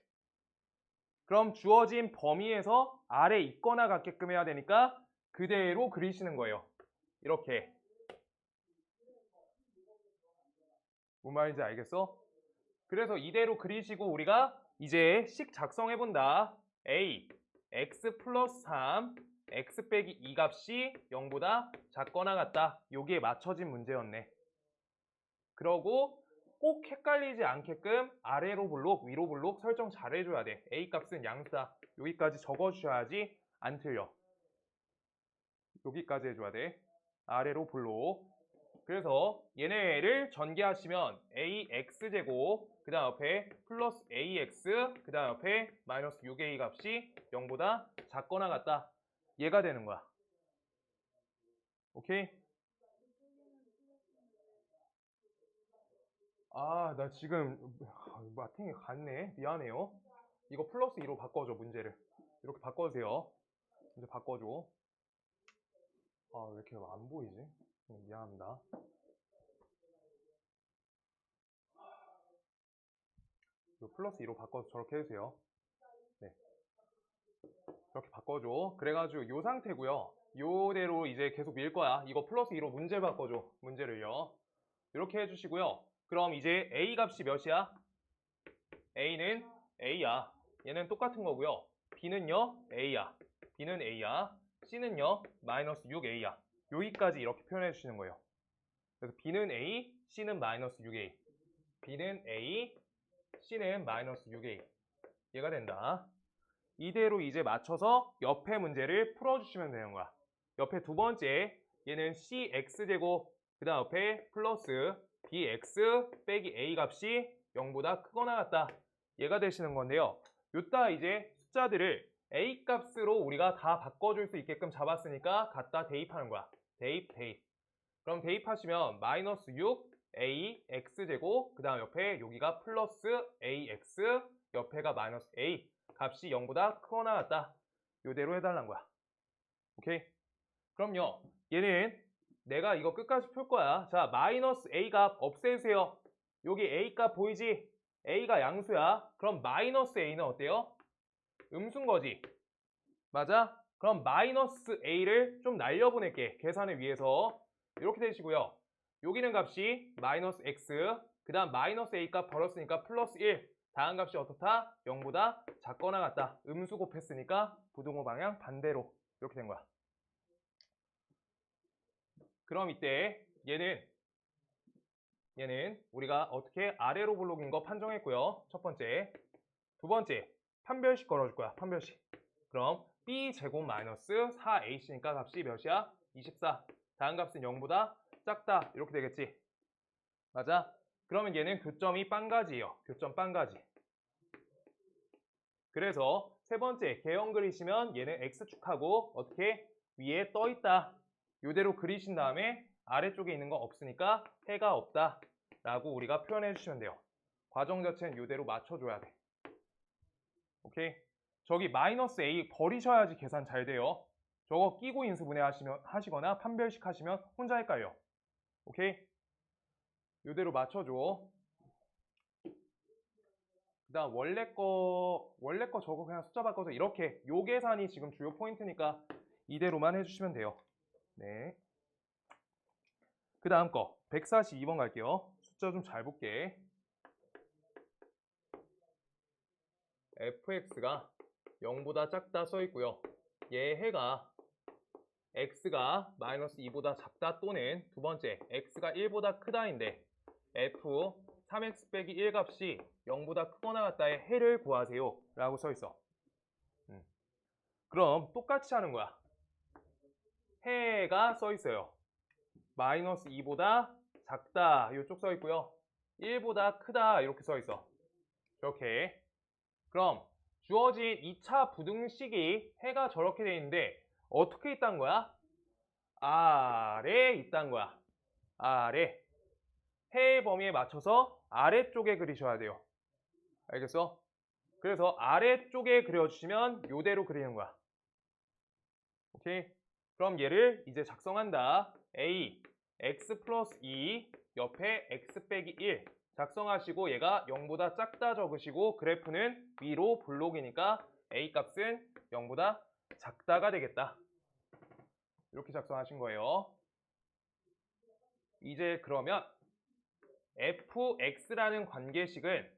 그럼 주어진 범위에서 아래에 있거나 같게끔 해야 되니까 그대로 그리시는 거예요. 이렇게. 뭔 말인지 알겠어? 그래서 이대로 그리시고 우리가 이제 식 작성해 본다. a, x 플러스 3, x 빼기 2 값이 0보다 작거나 같다. 여기에 맞춰진 문제였네. 그러고 꼭 헷갈리지 않게끔 아래로 블록, 위로 블록 설정 잘 해줘야 돼. a 값은 양수다. 여기까지 적어주셔야지 안 틀려. 여기까지 해줘야 돼. 아래로 블록. 그래서 얘네를 전개하시면 ax제곱 그 다음 옆에 플러스 ax 그 다음 옆에 마이너스 6a 값이 0보다 작거나 같다. 얘가 되는 거야. 오케이? 아, 나 지금 마팅이 갔네. 미안해요. 이거 플러스 2로 바꿔줘, 문제를. 이렇게 바꿔주세요. 이제 바꿔줘. 아, 왜 이렇게 안 보이지? 미안합니다. 이거 플러스 2로 바꿔서 저렇게 해주세요. 네. 이렇게 바꿔줘. 그래가지고 요 상태고요. 요대로 이제 계속 밀 거야. 이거 플러스 2로 문제 바꿔줘. 문제를요. 이렇게 해주시고요. 그럼 이제 A 값이 몇이야? A는 A야. 얘는 똑같은 거고요. B는요, A야. B는 A야. C는요, 마이너스 6A야. 여기까지 이렇게 표현해 주시는 거예요. 그래서 B는 A, C는 마이너스 6A. B는 A, C는 마이너스 6A. 얘가 된다. 이대로 이제 맞춰서 옆에 문제를 풀어주시면 되는 거야. 옆에 두 번째, 얘는 cx제곱, 그 다음 옆에 플러스 bx 빼기 a 값이 0보다 크거나 같다. 얘가 되시는 건데요. 요따 이제 숫자들을 A 값으로 우리가 다 바꿔줄 수 있게끔 잡았으니까 갖다 대입하는 거야. 대입. 그럼 대입하시면 마이너스 6 A X제곱, 그 다음 옆에 여기가 플러스 AX, 옆에가 마이너스 A, 값이 0보다 크거나 같다. 요대로 해달라는 거야. 오케이? 그럼요. 얘는 내가 이거 끝까지 풀 거야. 자, 마이너스 A 값 없애주세요. 여기 A 값 보이지? A가 양수야. 그럼 마이너스 A는 어때요? 음수인 거지. 맞아? 그럼 마이너스 A를 좀 날려보낼게. 계산을 위해서. 이렇게 되시고요. 여기는 값이 마이너스 X, 그 다음 마이너스 A 값 벌었으니까 플러스 1. 다음 값이 어떻다? 0보다 작거나 같다. 음수 곱했으니까 부등호 방향 반대로. 이렇게 된 거야. 그럼 이때 얘는 우리가 어떻게 아래로 블록인 거 판정했고요. 첫 번째. 두 번째, 판별식 걸어줄 거야. 판별식. 그럼 B제곱 마이너스 4AC니까 값이 몇이야? 24. 다음 값은 0보다 작다. 이렇게 되겠지. 맞아? 그러면 얘는 교점이 빵가지예요. 교점 빵가지. 그래서 세 번째, 개형 그리시면 얘는 X축하고 어떻게? 위에 떠 있다. 이대로 그리신 다음에 아래쪽에 있는 거 없으니까 해가 없다. 라고 우리가 표현해 주시면 돼요. 과정 자체는 이대로 맞춰줘야 돼. 오케이? 저기 마이너스 A 버리셔야지 계산 잘 돼요. 저거 끼고 인수분해 하시거나 판별식 하시면 혼자 헷갈려. 오케이? 이대로 맞춰줘. 그 다음 원래 거 저거 그냥 숫자 바꿔서 이렇게 요 계산이 지금 주요 포인트니까 이대로만 해주시면 돼요. 네. 그 다음 거 142번 갈게요. 숫자 좀 잘 볼게. fx가 0보다 작다 써 있고요. 얘 해가 x가 마이너스 2보다 작다 또는 두 번째 x가 1보다 크다인데 f 3x 빼기 1 값이 0보다 크거나 같다의 해를 구하세요 라고 써 있어. 그럼 똑같이 하는 거야. 해가 써 있어요. 마이너스 2보다 작다 이쪽 써 있고요. 1보다 크다 이렇게 써 있어. 이렇게. 그럼 주어진 2차 부등식이 해가 저렇게 돼 있는데 어떻게 있다는 거야? 아래에 있다는 거야. 아래. 해의 범위에 맞춰서 아래쪽에 그리셔야 돼요. 알겠어? 그래서 아래쪽에 그려주시면 요대로 그리는 거야. 오케이? 그럼 얘를 이제 작성한다. A, x 플러스 2 옆에 x 빼기 1 작성하시고 얘가 0보다 작다 적으시고 그래프는 위로 블록이니까 A 값은 0보다 작다가 되겠다. 이렇게 작성하신 거예요. 이제 그러면 fx라는 관계식은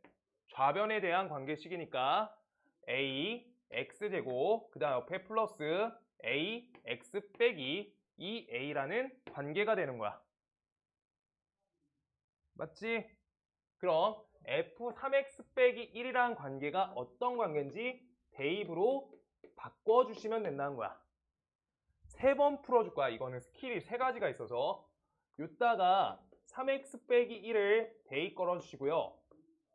좌변에 대한 관계식이니까 a x제곱 그 다음 옆에 플러스 a x 빼기 2a라는 관계가 되는 거야. 맞지? 그럼 f3x 빼기 1이라는 관계가 어떤 관계인지 대입으로 바꿔주시면 된다는 거야. 3번 풀어줄 거야. 이거는 스킬이 3가지가 있어서 이따가 3x 빼기 1을 대입 걸어주시고요.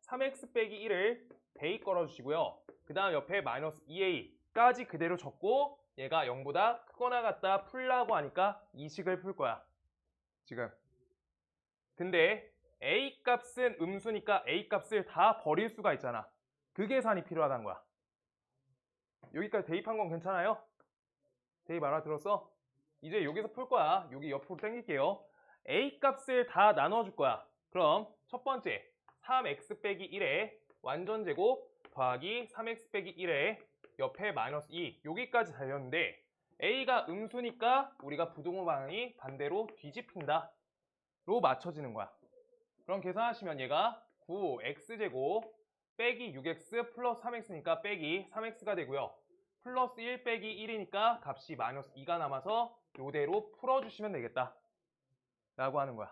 3x 빼기 1을 대입 걸어주시고요. 그 다음 옆에 마이너스 2a까지 그대로 적고 얘가 0보다 크거나 같다 풀라고 하니까 이 식을 풀 거야. 지금. 근데 a 값은 음수니까 a 값을 다 버릴 수가 있잖아. 그 계산이 필요하다는 거야. 여기까지 대입한 건 괜찮아요? 대입 알아들었어? 이제 여기서 풀 거야. 여기 옆으로 당길게요. a 값을 다 나눠줄 거야. 그럼 첫 번째 3x 빼기 1에 완전제곱 더하기 3x 빼기 1에 옆에 마이너스 2 여기까지 달렸는데 a가 음수니까 우리가 부등호 방향이 반대로 뒤집힌다 로 맞춰지는 거야. 그럼 계산하시면 얘가 9x제곱 빼기 6x 플러스 3x니까 빼기 3x가 되고요. 플러스 1 빼기 1이니까 값이 마이너스 2가 남아서 이대로 풀어주시면 되겠다 라고 하는 거야.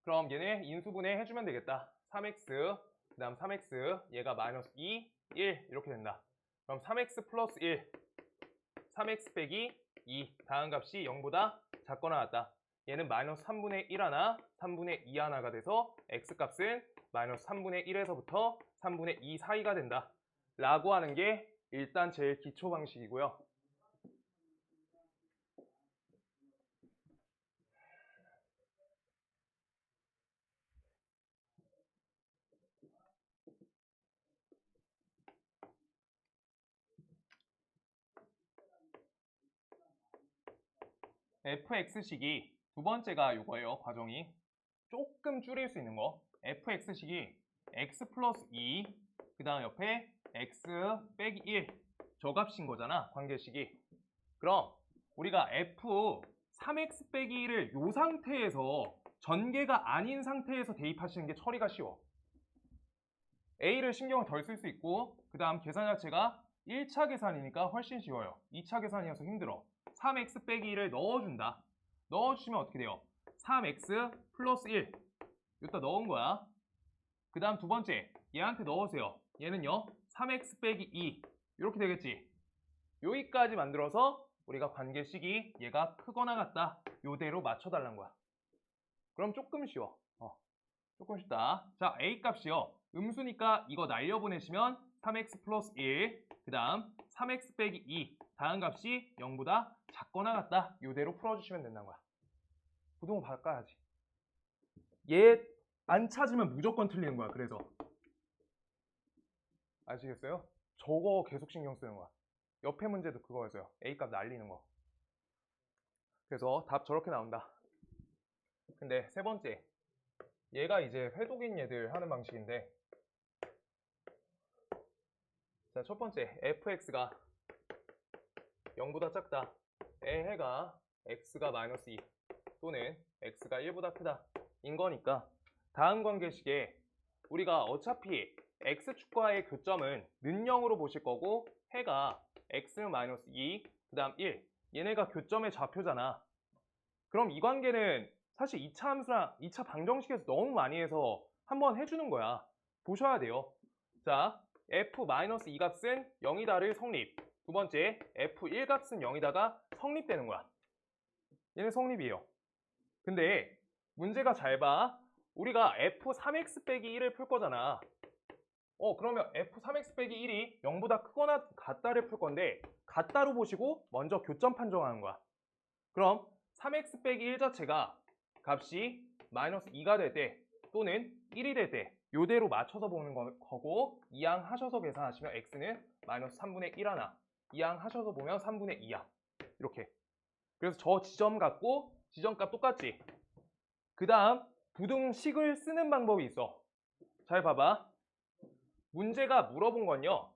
그럼 얘네 인수분해 해주면 되겠다. 3x 그 다음 3x 얘가 마이너스 2, 1 이렇게 된다. 그럼 3x 플러스 1 3x 빼기 2 다음 값이 0보다 작거나 같다. 얘는 마이너스 3분의 1 하나 3분의 2 하나가 돼서 x값은 마이너스 3분의 1에서부터 3분의 2 사이가 된다. 라고 하는 게 일단 제일 기초 방식이고요. fx식이 두 번째가 이거예요. 과정이 조금 줄일 수 있는 거. fx식이 x 플러스 2, 그 다음 옆에 x 빼기 1 저 값인 거잖아. 관계식이. 그럼 우리가 f 3x 빼기 1을 이 상태에서 전개가 아닌 상태에서 대입하시는 게 처리가 쉬워. a를 신경을 덜 쓸 수 있고 그 다음 계산 자체가 1차 계산이니까 훨씬 쉬워요. 2차 계산이어서 힘들어. 3x 빼기 1을 넣어준다. 넣어주시면 어떻게 돼요? 3x 플러스 1 여기다 넣은 거야. 그 다음 두 번째 얘한테 넣으세요. 얘는요 3x 빼기 2 이렇게 되겠지. 여기까지 만들어서 우리가 관계식이 얘가 크거나 같다 요대로 맞춰달라는 거야. 그럼 조금 쉬워. 조금 쉽다. 자, a 값이요. 음수니까 이거 날려보내시면 3x 플러스 1, 그 다음 3x 빼기 2, 다음 값이 0보다 작거나 같다. 요대로 풀어주시면 된다는 거야. 부등호 바꿔야지. 얘 안 찾으면 무조건 틀리는 거야. 그래서 아시겠어요? 저거 계속 신경 쓰는 거야. 옆에 문제도 그거였어요. a 값 날리는 거. 그래서 답 저렇게 나온다. 근데 세 번째 얘가 이제 회독인 얘들 하는 방식인데, 자, 첫 번째 fx가 0보다 작다. 의 해가 x가 마이너스 2 또는 x가 1보다 크다 인 거니까 다음 관계식에 우리가 어차피 x축과의 교점은 는영으로 보실 거고 해가 x 마이너스 2, 그 다음 1 얘네가 교점의 좌표잖아. 그럼 이 관계는 사실 2차 함수랑 2차 방정식에서 너무 많이 해서 한번 해주는 거야. 보셔야 돼요. 자, f-2 값은 0이다를 성립. 두 번째, f1 값은 0이다가 성립되는 거야. 얘는 성립이에요. 근데 문제가 잘 봐. 우리가 f3x 빼기 1을 풀 거잖아. 그러면 f3x 빼기 1이 0보다 크거나 같다를 풀 건데 같다로 보시고 먼저 교점 판정하는 거야. 그럼 3x 빼기 1 자체가 값이 마이너스 2가 될 때 또는 1이 될 때 요대로 맞춰서 보는 거고 이항하셔서 계산하시면 x는 마이너스 3분의 1 하나 이항하셔서 보면 3분의 2야. 이렇게. 그래서 저 지점 갖고 지점값 똑같지. 그 다음 부등식을 쓰는 방법이 있어. 잘 봐봐. 문제가 물어본 건요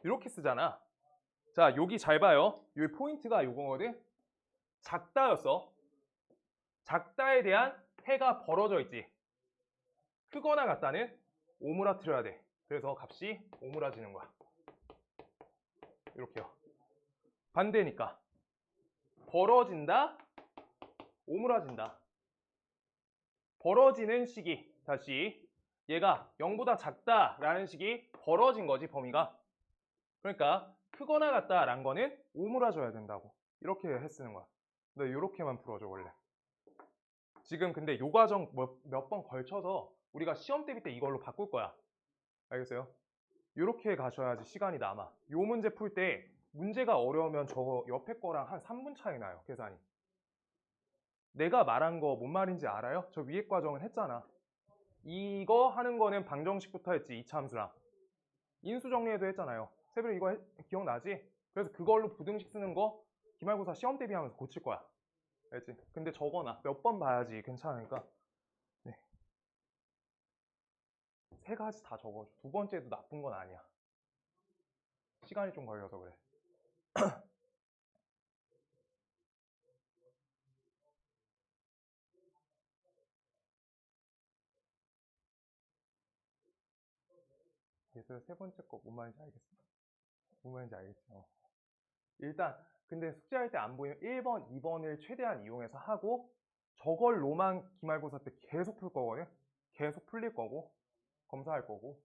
이렇게 쓰잖아. 자, 여기 잘 봐요. 여기 포인트가 요거거든. 작다였어. 작다에 대한 해가 벌어져 있지. 크거나 같다는 오므라뜨려야 돼. 그래서 값이 오므라지는 거야. 이렇게요. 반대니까 벌어진다, 오므라진다. 벌어지는 식이 다시 얘가 0보다 작다라는 식이 벌어진 거지, 범위가. 그러니까 크거나 같다라는 거는 오므라져야 된다고. 이렇게 했쓰는 거야. 근데 이렇게만 풀어줘 원래. 지금 근데 요 과정 몇 번 걸쳐서 우리가 시험 대비 때 이걸로 바꿀 거야. 알겠어요? 이렇게 가셔야지 시간이 남아. 요 문제 풀 때 문제가 어려우면 저 옆에 거랑 한 3분 차이 나요, 계산이. 내가 말한 거 뭔 말인지 알아요? 저 위에 과정은 했잖아. 이거 하는 거는 방정식부터 했지, 2차 함수랑. 인수 정리해도 했잖아요. 세별이 이거 기억나지? 그래서 그걸로 부등식 쓰는 거 기말고사 시험 대비하면서 고칠 거야. 알지? 근데 저거나 몇 번 봐야지 괜찮으니까. 네. 세 가지 다 적어줘. 두 번째도 나쁜 건 아니야. 시간이 좀 걸려서 그래. 그래서 세 번째 거 뭔 말인지 알겠어? 뭔 말인지 알겠어. 일단 근데 숙제할 때 안 보이면 1번, 2번을 최대한 이용해서 하고 저걸로만 기말고사 때 계속 풀 거거든? 계속 풀릴 거고 검사할 거고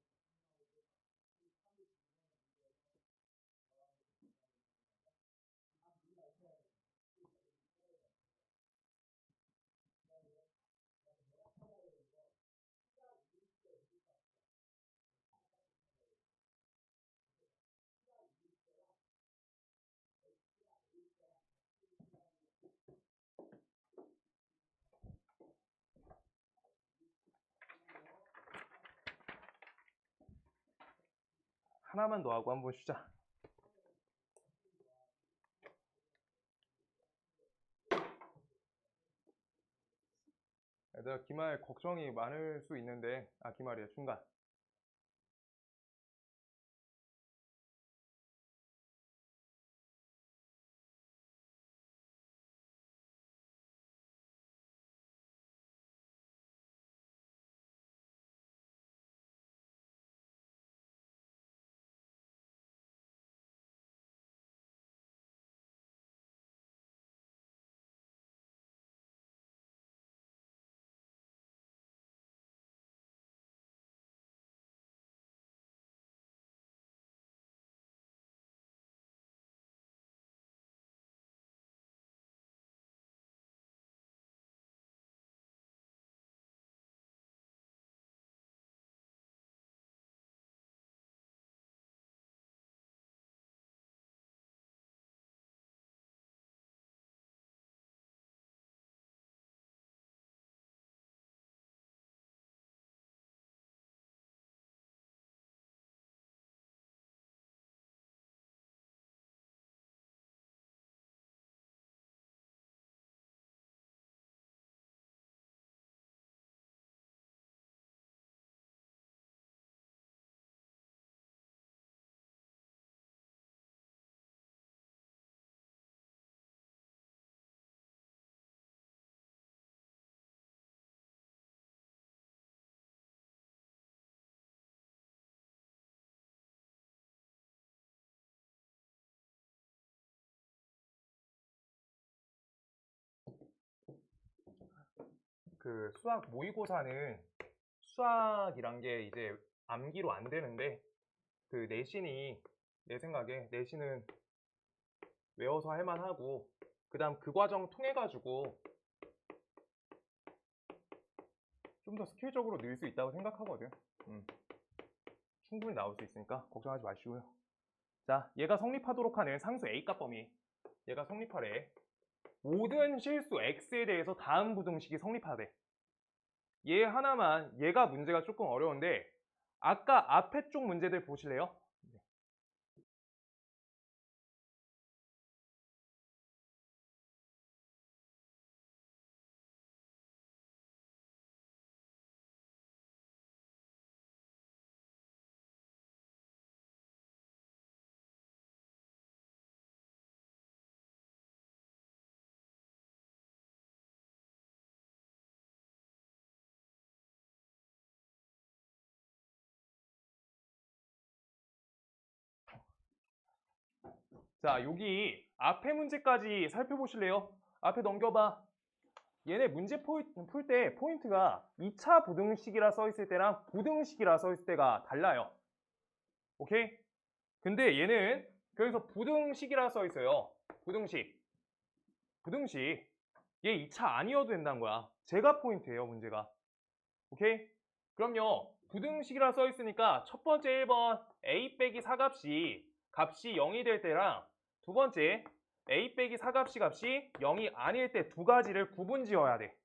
하나만 더 하고 한번 쉬자. 얘들아, 기말 걱정이 많을 수 있는데, 기말이야, 중간. 그 수학 모의고사는 수학이란 게 이제 암기로 안 되는데, 그 내신이, 내 생각에 내신은 외워서 할 만하고, 그 다음 그 과정 통해 가지고 좀 더 스킬적으로 늘 수 있다고 생각하거든. 충분히 나올 수 있으니까 걱정하지 마시고요. 자, 얘가 성립하도록 하는 상수 A값 범위, 얘가 성립하래. 모든 실수 X에 대해서 다음 부등식이 성립하래. 얘 하나만, 얘가 문제가 조금 어려운데, 아까 앞에 쪽 문제들 보실래요? 자, 여기 앞에 문제까지 살펴보실래요? 앞에 넘겨봐. 얘네 문제 풀 때 포인트가 2차 부등식이라 써 있을 때랑 부등식이라 써 있을 때가 달라요. 오케이? 근데 얘는 그래서 부등식이라 써 있어요. 부등식. 부등식. 얘 2차 아니어도 된다는 거야. 제가 포인트예요, 문제가. 오케이? 그럼요. 부등식이라 써 있으니까 첫 번째 1번 a 빼기 4값이 0이 될 때랑 두 번째 a 빼기 4값이 0이 아닐 때 두 가지를 구분 지어야 돼.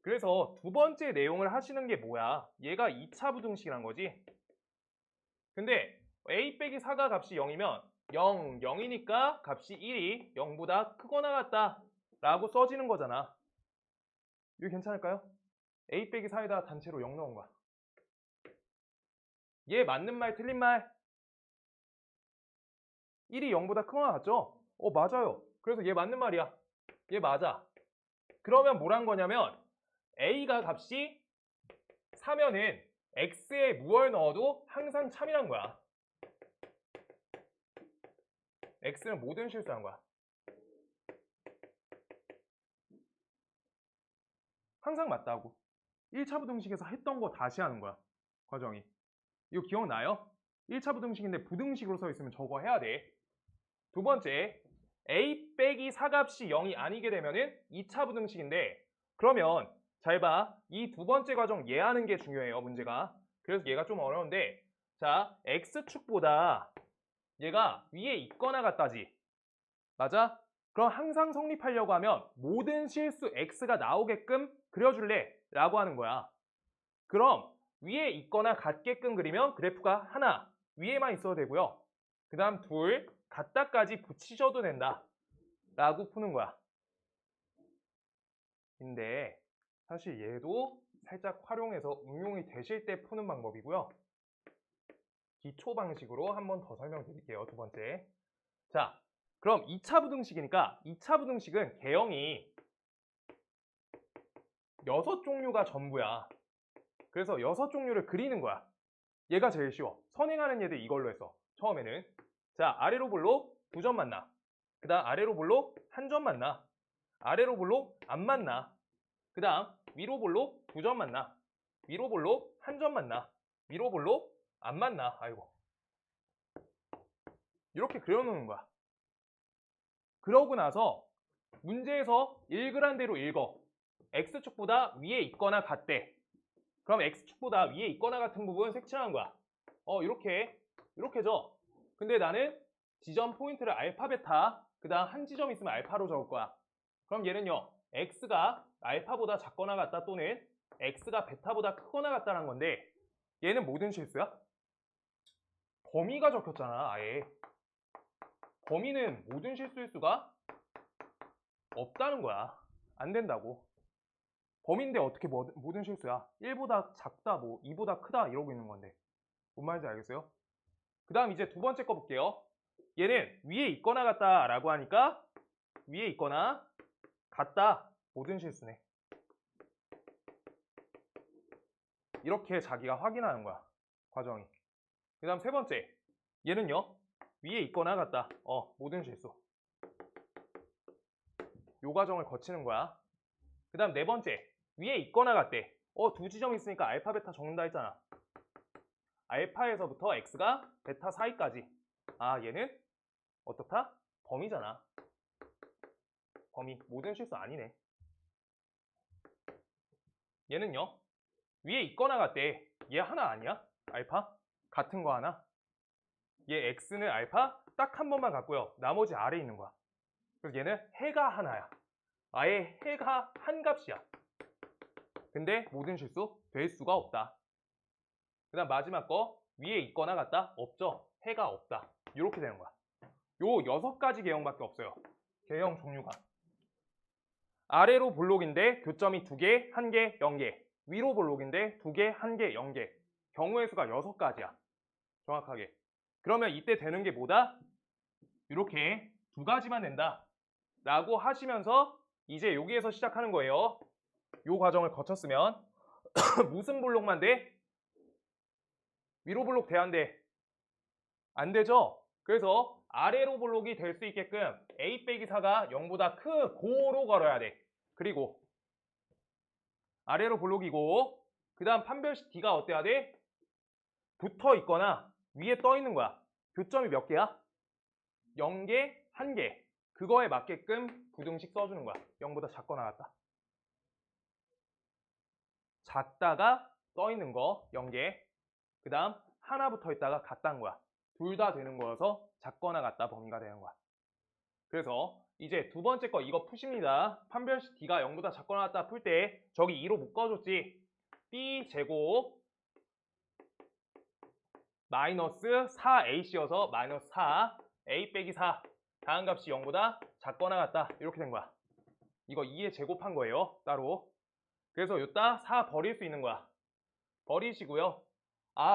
그래서 두 번째 내용을 하시는 게 뭐야? 얘가 2차 부등식이란 거지. 근데 a 빼기 4가 값이 0이면 0, 0이니까 값이 1이 0보다 크거나 같다 라고 써지는 거잖아. 이거 괜찮을까요? a 빼기 4에다 단체로 0 넣은 거야. 얘 맞는 말 틀린 말? 1이 0보다 크거나 같죠? 맞아요. 그래서 얘 맞는 말이야. 얘 맞아. 그러면 뭐란 거냐면 a가 값이 4면은 x에 무얼 넣어도 항상 참이란 거야. x는 모든 실수한 거야. 항상 맞다고. 1차 부등식에서 했던 거 다시 하는 거야. 과정이. 이거 기억나요? 1차 부등식인데 부등식으로 써 있으면 저거 해야 돼. 두 번째, a 빼기 4값이 0이 아니게 되면은 2차 부등식인데, 그러면 잘 봐. 이 두 번째 과정 이해하는 게 중요해요, 문제가. 그래서 얘가 좀 어려운데, 자, x축보다 얘가 위에 있거나 같다지. 맞아? 그럼 항상 성립하려고 하면 모든 실수 x가 나오게끔 그려줄래? 라고 하는 거야. 그럼 위에 있거나 같게끔 그리면 그래프가 하나 위에만 있어도 되고요. 그 다음 둘 같다까지 붙이셔도 된다 라고 푸는 거야. 근데 사실 얘도 살짝 활용해서 응용이 되실 때 푸는 방법이고요. 기초 방식으로 한 번 더 설명드릴게요. 두 번째. 자, 그럼 2차 부등식이니까 2차 부등식은 개형이 6종류가 전부야. 그래서 6종류를 그리는 거야. 얘가 제일 쉬워. 선행하는 얘들 이걸로 했어. 처음에는. 자, 아래로 볼록 2점 만나. 그 다음 아래로 볼록 1점 만나. 아래로 볼록 안 만나. 그 다음 위로 볼록 2점 만나. 위로 볼록 1점 만나. 위로 볼록 안 만나. 아이고. 이렇게 그려놓는 거야. 그러고 나서 문제에서 읽으란 대로 읽어. X축보다 위에 있거나 같대. 그럼 X축보다 위에 있거나 같은 부분 색칠하는 거야. 이렇게죠. 근데 나는 지점 포인트를 알파, 베타, 그 다음 한 지점 있으면 알파로 적을 거야. 그럼 얘는요, X가 알파보다 작거나 같다 또는 X가 베타보다 크거나 같다는 건데 얘는 모든 실수야? 범위가 적혔잖아, 아예. 범위는 모든 실수일 수가 없다는 거야. 안 된다고. 범위인데 어떻게 모든 실수야? 1보다 작다, 2보다 크다 이러고 있는 건데. 뭔 말인지 알겠어요? 그 다음 이제 두 번째 거 볼게요. 얘는 위에 있거나 같다 라고 하니까 위에 있거나 같다 모든 실수네. 이렇게 자기가 확인하는 거야. 과정이. 그 다음 세 번째. 얘는요. 위에 있거나 같다. 모든 실수. 요 과정을 거치는 거야. 그 다음 네 번째. 위에 있거나 같대. 두 지점 있으니까 알파, 베타 적는다 했잖아. 알파에서부터 x가 베타 사이까지. 얘는 어떻다? 범위잖아. 범위. 모든 실수 아니네. 얘는요. 위에 있거나 같대. 얘 하나 아니야? 알파? 같은 거 하나? 얘 x는 알파 딱 한 번만 갖고요. 나머지 아래에 있는 거야. 그래서 얘는 해가 하나야. 아예 해가 한 값이야. 근데 모든 실수 될 수가 없다. 그 다음 마지막 거 위에 있거나 같다? 없죠. 해가 없다. 이렇게 되는 거야. 요 6가지 개형밖에 없어요. 개형 종류가. 아래로 볼록인데 교점이 2개, 1개, 0개. 위로 볼록인데 2개, 1개, 0개. 경우의 수가 6가지야. 정확하게. 그러면 이때 되는 게 뭐다? 이렇게 2가지만 된다. 라고 하시면서 이제 여기에서 시작하는 거예요. 요 과정을 거쳤으면 무슨 볼록만 돼? 위로 볼록 돼야 안 돼? 안 되죠? 그래서 아래로 볼록이 될 수 있게끔 a 빼기 4가 0보다 크고로 걸어야 돼. 그리고 아래로 볼록이고 그 다음 판별식 d가 어때야 돼? 붙어 있거나 위에 떠 있는 거야. 교점이 몇 개야? 0개, 1개. 그거에 맞게끔 부등식 써주는 거야. 0보다 작거나 같다. 작다가 떠 있는 거 0개. 그 다음 하나 붙어 있다가 같다는 거야. 둘 다 되는 거여서 작거나 같다 범위가 되는 거야. 그래서 이제 두 번째 거 이거 푸십니다. 판별식 d가 0보다 작거나 같다 풀 때 저기 2로 묶어줬지. b 제곱 마이너스 4ac여서 마이너스 4a 빼기 4 다음 값이 0보다 작거나 같다 이렇게 된 거야. 이거 2에 제곱한 거예요. 따로. 그래서 요따 4 버릴 수 있는 거야. 버리시고요.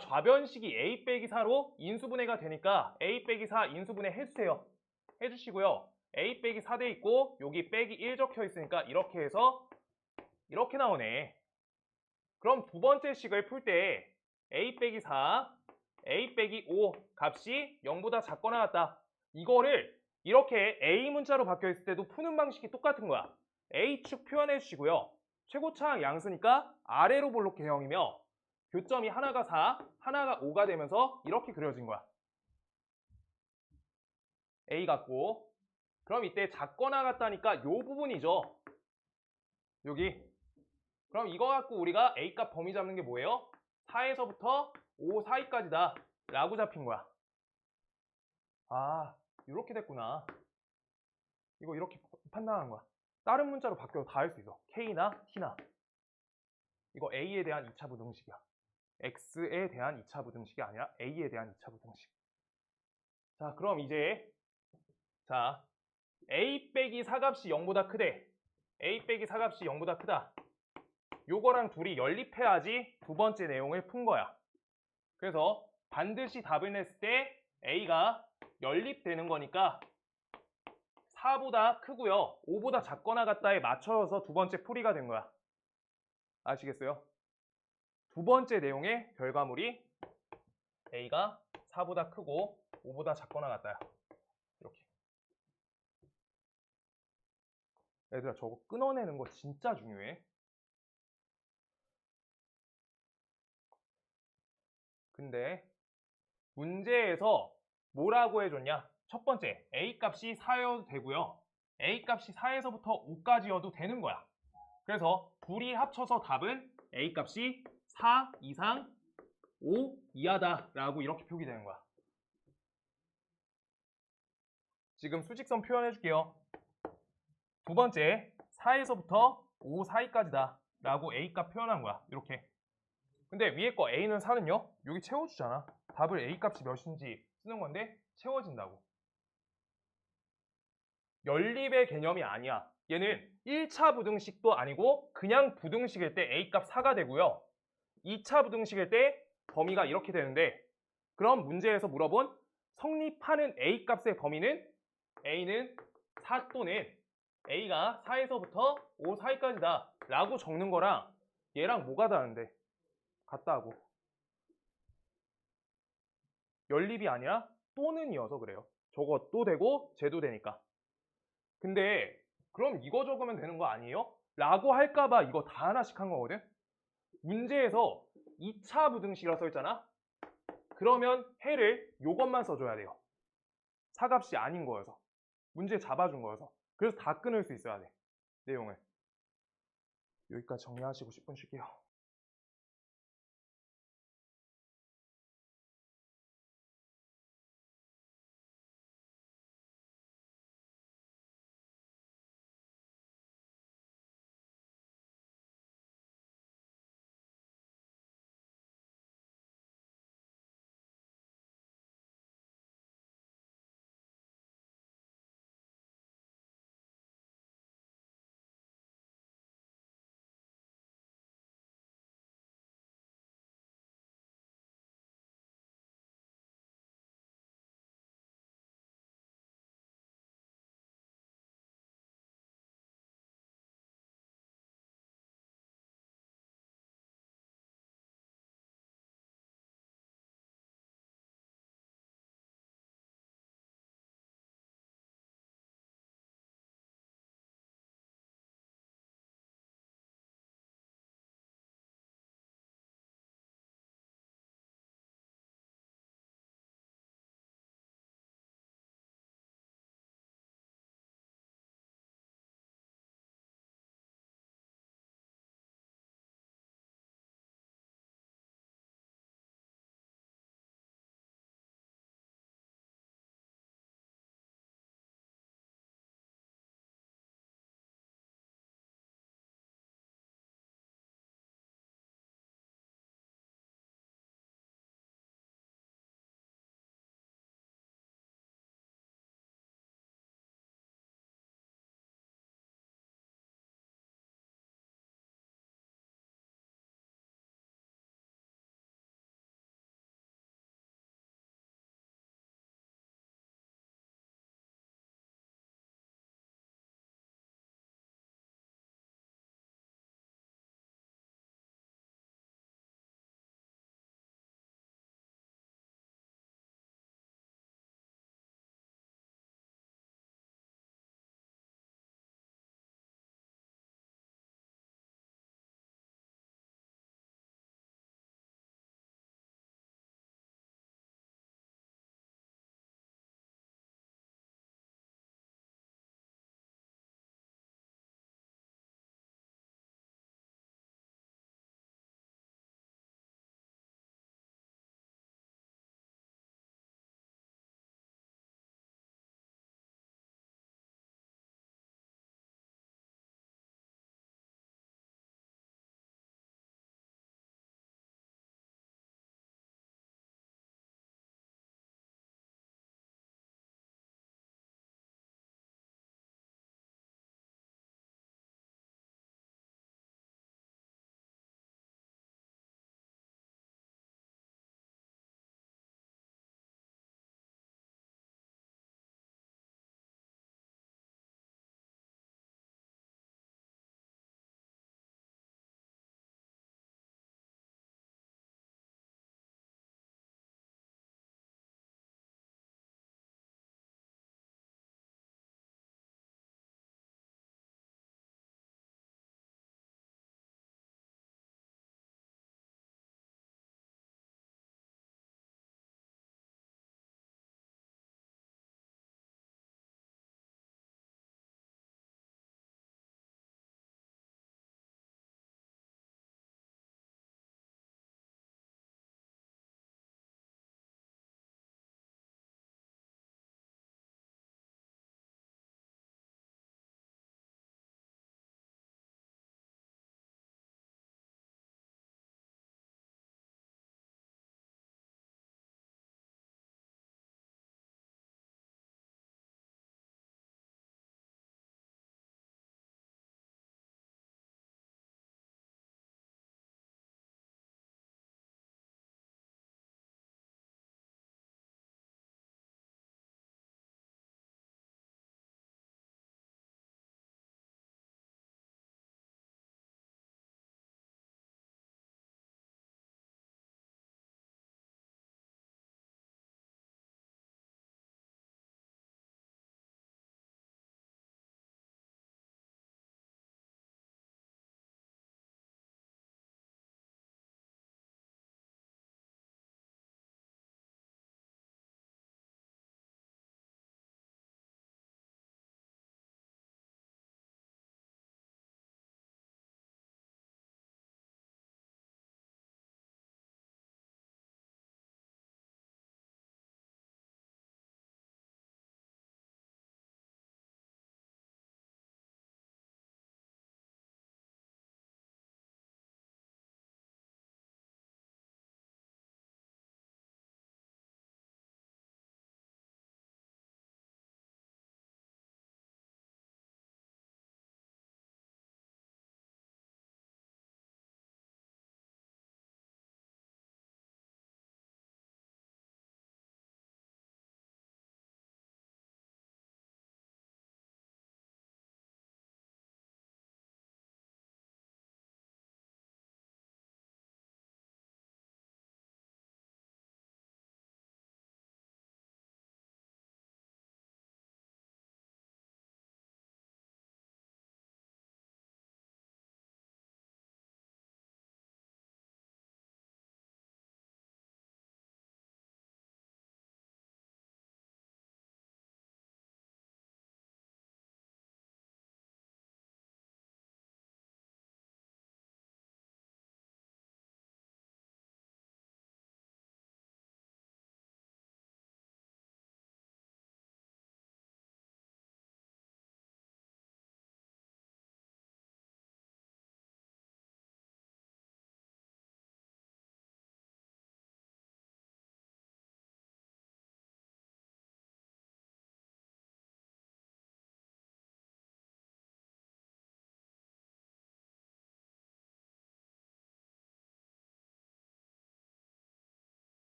좌변식이 a 빼기 4로 인수분해가 되니까 a 빼기 4 인수분해 해주세요. 해주시고요. a 빼기 4 돼 있고 여기 빼기 1 적혀 있으니까 이렇게 해서 이렇게 나오네. 그럼 두 번째 식을 풀 때 a 빼기 4, a 빼기 5 값이 0보다 작거나 같다. 이거를 이렇게 a 문자로 바뀌어 있을 때도 푸는 방식이 똑같은 거야. a축 표현해 주시고요. 최고차항 양수니까 아래로 볼록 개형이며 교점이 하나가 4, 하나가 5가 되면서 이렇게 그려진 거야. A 같고 그럼 이때 작거나 같다니까 요 부분이죠. 여기. 그럼 이거 갖고 우리가 A값 범위 잡는 게 뭐예요? 4에서부터 5 사이까지다 라고 잡힌 거야. 이렇게 됐구나. 이거 이렇게 판단한 거야. 다른 문자로 바뀌어도 다 할 수 있어. K나 T나. 이거 A에 대한 2차 부등식이야. x에 대한 2차 부등식이 아니라 a에 대한 2차 부등식. 자, 그럼 이제 자, a 빼기 사값이 0보다 크대. a 빼기 사값이 0보다 크다. 요거랑 둘이 연립해야지 두 번째 내용을 푼 거야. 그래서 반드시 답을 냈을 때 a가 연립되는 거니까 4보다 크고요. 5보다 작거나 같다에 맞춰서 두 번째 풀이가 된 거야. 아시겠어요? 두 번째 내용의 결과물이 a가 4보다 크고 5보다 작거나 같다야. 이렇게. 얘들아, 저거 끊어내는 거 진짜 중요해. 근데 문제에서 뭐라고 해줬냐? 첫 번째, a 값이 4여도 되고요. a 값이 4에서부터 5까지여도 되는 거야. 그래서 둘이 합쳐서 답은 a 값이 4 이상 5 이하다 라고 이렇게 표기되는 거야. 지금 수직선 표현해 줄게요. 두 번째, 4에서부터 5 사이까지다 라고 a 값 표현한 거야. 이렇게. 근데 위에 거 a는 4는요? 여기 채워주잖아. 답을 a 값이 몇인지 쓰는 건데 채워진다고. 연립의 개념이 아니야. 얘는 1차 부등식도 아니고 그냥 부등식일 때 a 값 4가 되고요. 2차 부등식일 때 범위가 이렇게 되는데 그럼 문제에서 물어본 성립하는 a 값의 범위는 a는 4 또는 a가 4에서부터 5 사이까지다 라고 적는 거랑 얘랑 뭐가 다른데? 같다고. 연립이 아니라 또는 이어서 그래요. 저것도 되고 쟤도 되니까. 근데 그럼 이거 적으면 되는 거 아니에요? 라고 할까봐 이거 다 하나씩 한 거거든? 문제에서 2차 부등식이라고 써있잖아? 그러면 해를 요것만 써줘야 돼요. 사값이 아닌 거여서. 문제 잡아준 거여서. 그래서 다 끊을 수 있어야 돼. 내용을. 여기까지 정리하시고 10분 쉴게요.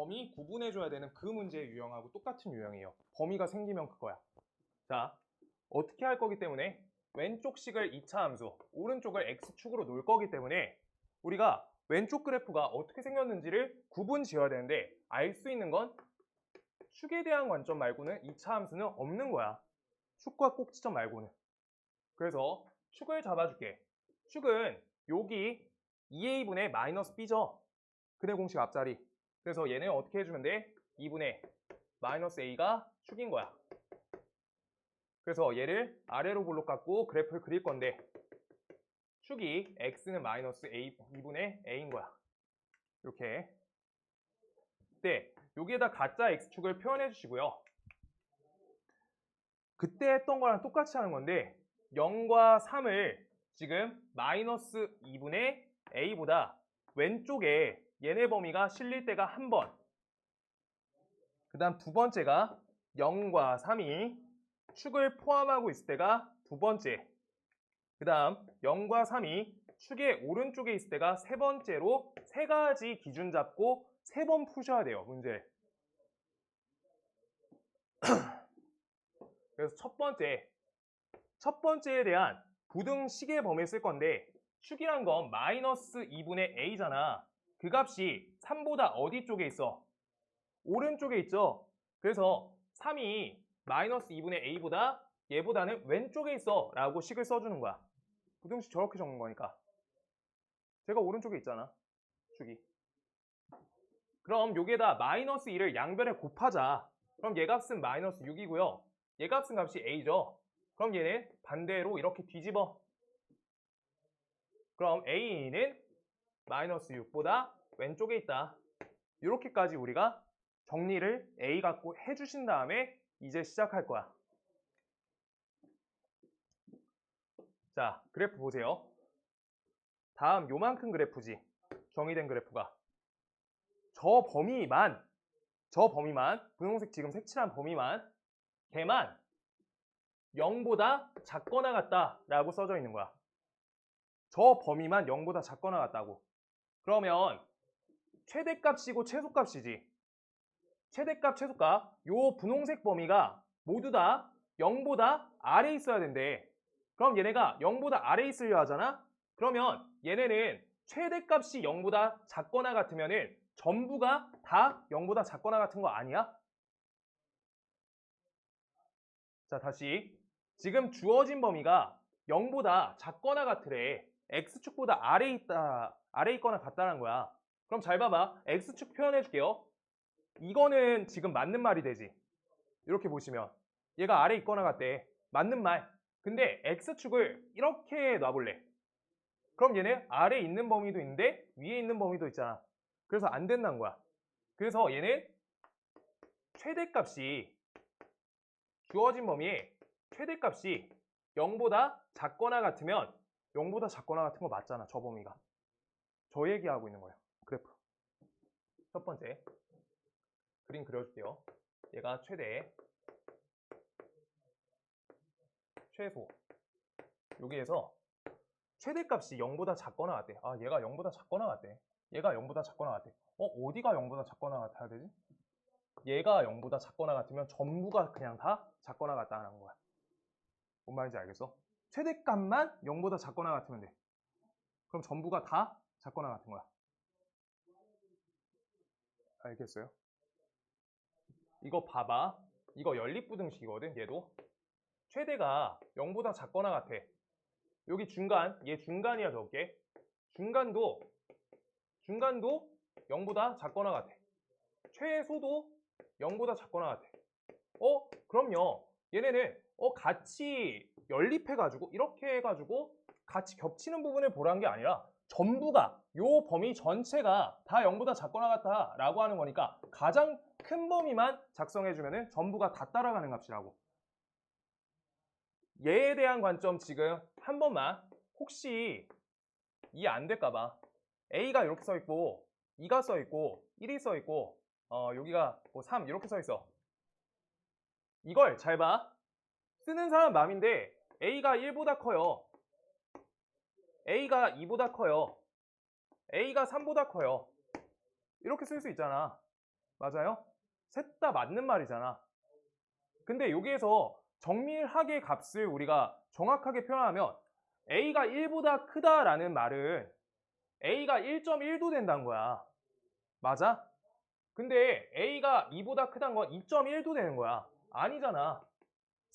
범위 구분해줘야 되는 그 문제의 유형하고 똑같은 유형이에요. 범위가 생기면 그거야. 자, 어떻게 할 거기 때문에 왼쪽 식을 2차 함수, 오른쪽을 x축으로 놓을 거기 때문에 우리가 왼쪽 그래프가 어떻게 생겼는지를 구분 지어야 되는데 알 수 있는 건 축에 대한 관점 말고는 2차 함수는 없는 거야. 축과 꼭지점 말고는. 그래서 축을 잡아줄게. 축은 여기 2a분의 마이너스 b죠. 근해 공식 앞자리. 그래서 얘는 어떻게 해주면 돼? 2분의 마이너스 a가 축인 거야. 그래서 얘를 아래로 볼록 갖고 그래프를 그릴 건데 축이 x는 마이너스 a 2분의 a인 거야. 이렇게. 네, 여기에다 가짜 x축을 표현해 주시고요. 그때 했던 거랑 똑같이 하는 건데 0과 3을 지금 마이너스 2분의 a보다 왼쪽에 얘네 범위가 실릴 때가 한 번, 그 다음 두 번째가 0과 3이 축을 포함하고 있을 때가 두 번째, 그 다음 0과 3이 축의 오른쪽에 있을 때가 세 번째로 세 가지 기준 잡고 세 번 푸셔야 돼요, 문제. 그래서 첫 번째에 대한 부등식의 범위를 쓸 건데 축이란 건 마이너스 2분의 a잖아. 그 값이 3보다 어디 쪽에 있어? 오른쪽에 있죠. 그래서 3이 마이너스 2분의 a보다 얘보다는 왼쪽에 있어 라고 식을 써주는 거야. 부등식 저렇게 적는 거니까. 제가 오른쪽에 있잖아, 축이. 그럼 여기에다 마이너스 2를 양변에 곱하자. 그럼 얘 값은 마이너스 6이고요. 얘 값은 값이 a죠. 그럼 얘는 반대로 이렇게 뒤집어. 그럼 a는 마이너스 6보다 왼쪽에 있다. 이렇게까지 우리가 정리를 a 갖고 해주신 다음에 이제 시작할 거야. 자, 그래프 보세요. 다음 요만큼 그래프지. 정의된 그래프가. 저 범위만 분홍색 지금 색칠한 범위만 걔만 0보다 작거나 같다라고 써져 있는 거야. 저 범위만 0보다 작거나 같다고. 그러면 최대값이고 최소값이지. 최대값, 최소값. 요 분홍색 범위가 모두 다 0보다 아래에 있어야 된대. 그럼 얘네가 0보다 아래에 있으려 하잖아? 그러면 얘네는 최대값이 0보다 작거나 같으면은 전부가 다 0보다 작거나 같은 거 아니야? 자, 다시. 지금 주어진 범위가 0보다 작거나 같으래. x축보다 아래에 있거나 같다는 거야. 그럼 잘 봐봐. x축 표현해 줄게요. 이거는 지금 맞는 말이 되지. 이렇게 보시면 얘가 아래에 있거나 같대. 맞는 말. 근데 x축을 이렇게 놔볼래. 그럼 얘는 아래에 있는 범위도 있는데 위에 있는 범위도 있잖아. 그래서 안 된다는 거야. 그래서 얘는 최대값이 주어진 범위에 최대값이 0보다 작거나 같으면 0보다 작거나 같은 거 맞잖아. 저 범위가. 저 얘기하고 있는 거예요. 그래프. 첫 번째 그림 그려줄게요. 얘가 최대, 최소. 여기에서 최대값이 0보다 작거나 같대. 아, 얘가 0보다 작거나 같대. 얘가 0보다 작거나 같대. 어디가 0보다 작거나 같아야 되지? 얘가 0보다 작거나 같으면 전부가 그냥 다 작거나 같다는 거야. 뭔 말인지 알겠어? 최대값만 0보다 작거나 같으면 돼. 그럼 전부가 다 작거나 같은 거야. 알겠어요? 이거 봐봐. 이거 연립부등식이거든, 얘도. 최대가 0보다 작거나 같아. 여기 중간, 얘 중간이야 적게. 중간도 0보다 작거나 같아. 최소도 0보다 작거나 같아. 그럼요. 얘네는 같이 연립해가지고 이렇게 해가지고 같이 겹치는 부분을 보라는 게 아니라 전부가 요 범위 전체가 다 0보다 작거나 같다라고 하는 거니까 가장 큰 범위만 작성해주면 전부가 다 따라가는 값이라고. 얘에 대한 관점 지금 한 번만 혹시 이해 안 될까봐 A가 이렇게 써있고 2가 써있고 1이 써있고 여기가 뭐 3 이렇게 써있어. 이걸 잘 봐. 쓰는 사람 마음인데 A가 1보다 커요. A가 2보다 커요. A가 3보다 커요. 이렇게 쓸 수 있잖아. 맞아요? 셋 다 맞는 말이잖아. 근데 여기에서 정밀하게 값을 우리가 정확하게 표현하면 a가 1보다 크다라는 말은 a가 1.1도 된다는 거야. 맞아? 근데 a가 2보다 크다는 건 2.1도 되는 거야. 아니잖아.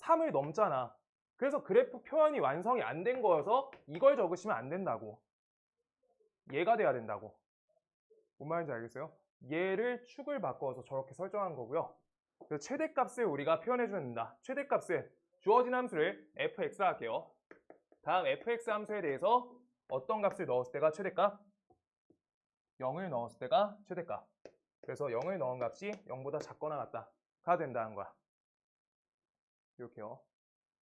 3을 넘잖아. 그래서 그래프 표현이 완성이 안 된 거여서 이걸 적으시면 안 된다고. 얘가 돼야 된다고. 뭔 말인지 알겠어요? 얘를 축을 바꿔서 저렇게 설정한 거고요. 그래서 최대값을 우리가 표현해주면 된다. 최대값은 주어진 함수를 fx라 할게요. 다음 fx 함수에 대해서 어떤 값을 넣었을 때가 최대값? 0을 넣었을 때가 최대값. 그래서 0을 넣은 값이 0보다 작거나 같다가 된다는 거야. 이렇게요.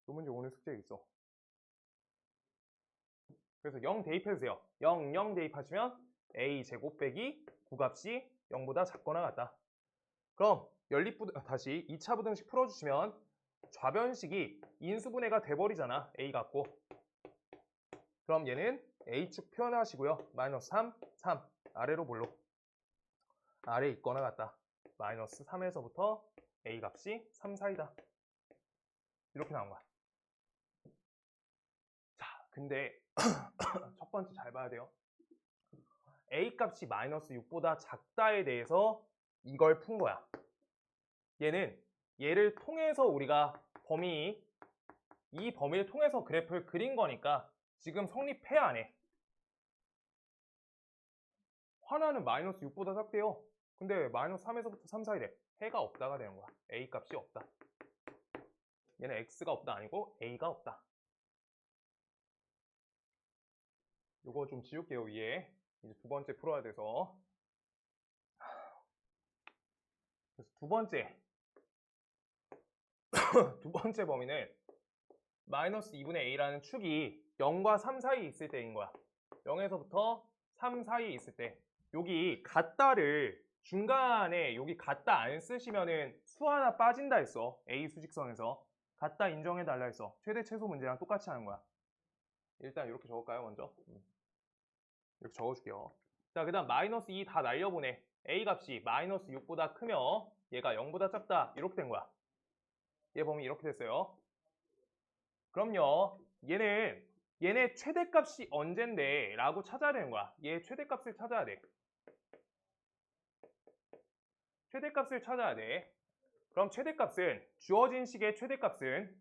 이 문제 오늘 숙제에 있어. 그래서 0 대입해주세요. 0, 0 대입하시면 a제곱 빼기 9값이 0보다 작거나 같다. 그럼 다시 2차 부등식 풀어주시면 좌변식이 인수분해가 돼버리잖아. a 같고. 그럼 얘는 a축 표현하시고요. 마이너스 3, 3 아래로 볼록 아래 있거나 같다. 마이너스 3에서부터 a 값이 3 사이다. 이렇게 나온 거야. 자, 근데 첫 번째 잘 봐야 돼요. a 값이 마이너스 6보다 작다에 대해서 이걸 푼 거야. 얘를 통해서 우리가 이 범위를 통해서 그래프를 그린 거니까 지금 성립해야 안 해. 하나는 마이너스 6보다 작대요. 근데 마이너스 3에서부터 3 사이래. 해가 없다가 되는 거야. a 값이 없다. 얘는 x가 없다 아니고 a가 없다. 요거 좀 지울게요, 위에. 이제 두 번째 풀어야 돼서. 그래서 두 번째 범위는 마이너스 2분의 a라는 축이 0과 3 사이에 있을 때인 거야. 0에서부터 3 사이에 있을 때. 여기 같다를 중간에 여기 같다 안 쓰시면은 수 하나 빠진다 했어. a 수직선에서. 같다 인정해 달라 했어. 최대 최소 문제랑 똑같이 하는 거야. 일단 이렇게 적을까요, 먼저? 이렇게 적어줄게요. 자, 그 다음 마이너스 2 다 날려보내. a 값이 마이너스 6보다 크며 얘가 0보다 작다. 이렇게 된 거야. 얘 범위 이렇게 됐어요. 그럼요. 얘네 최대값이 언젠데 라고 찾아야 되는 거야. 얘 최대값을 찾아야 돼. 최대값을 찾아야 돼. 그럼 최대값은 주어진 식의 최대값은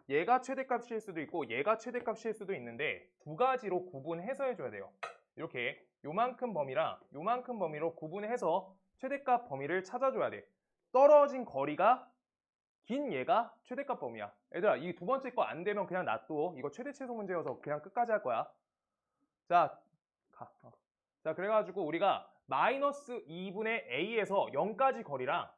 얘가 최대값일 수도 있고 얘가 최대값일 수도 있는데 두 가지로 구분해서 해줘야 돼요. 이렇게 요만큼 범위랑 요만큼 범위로 구분해서 최대값 범위를 찾아줘야 돼. 떨어진 거리가 긴 얘가 최대값 범위야. 얘들아, 이 두 번째 거 안 되면 그냥 놔둬. 이거 최대 최소 문제여서 그냥 끝까지 할 거야. 자, 자, 그래가지고 우리가 마이너스 2분의 a에서 0까지 거리랑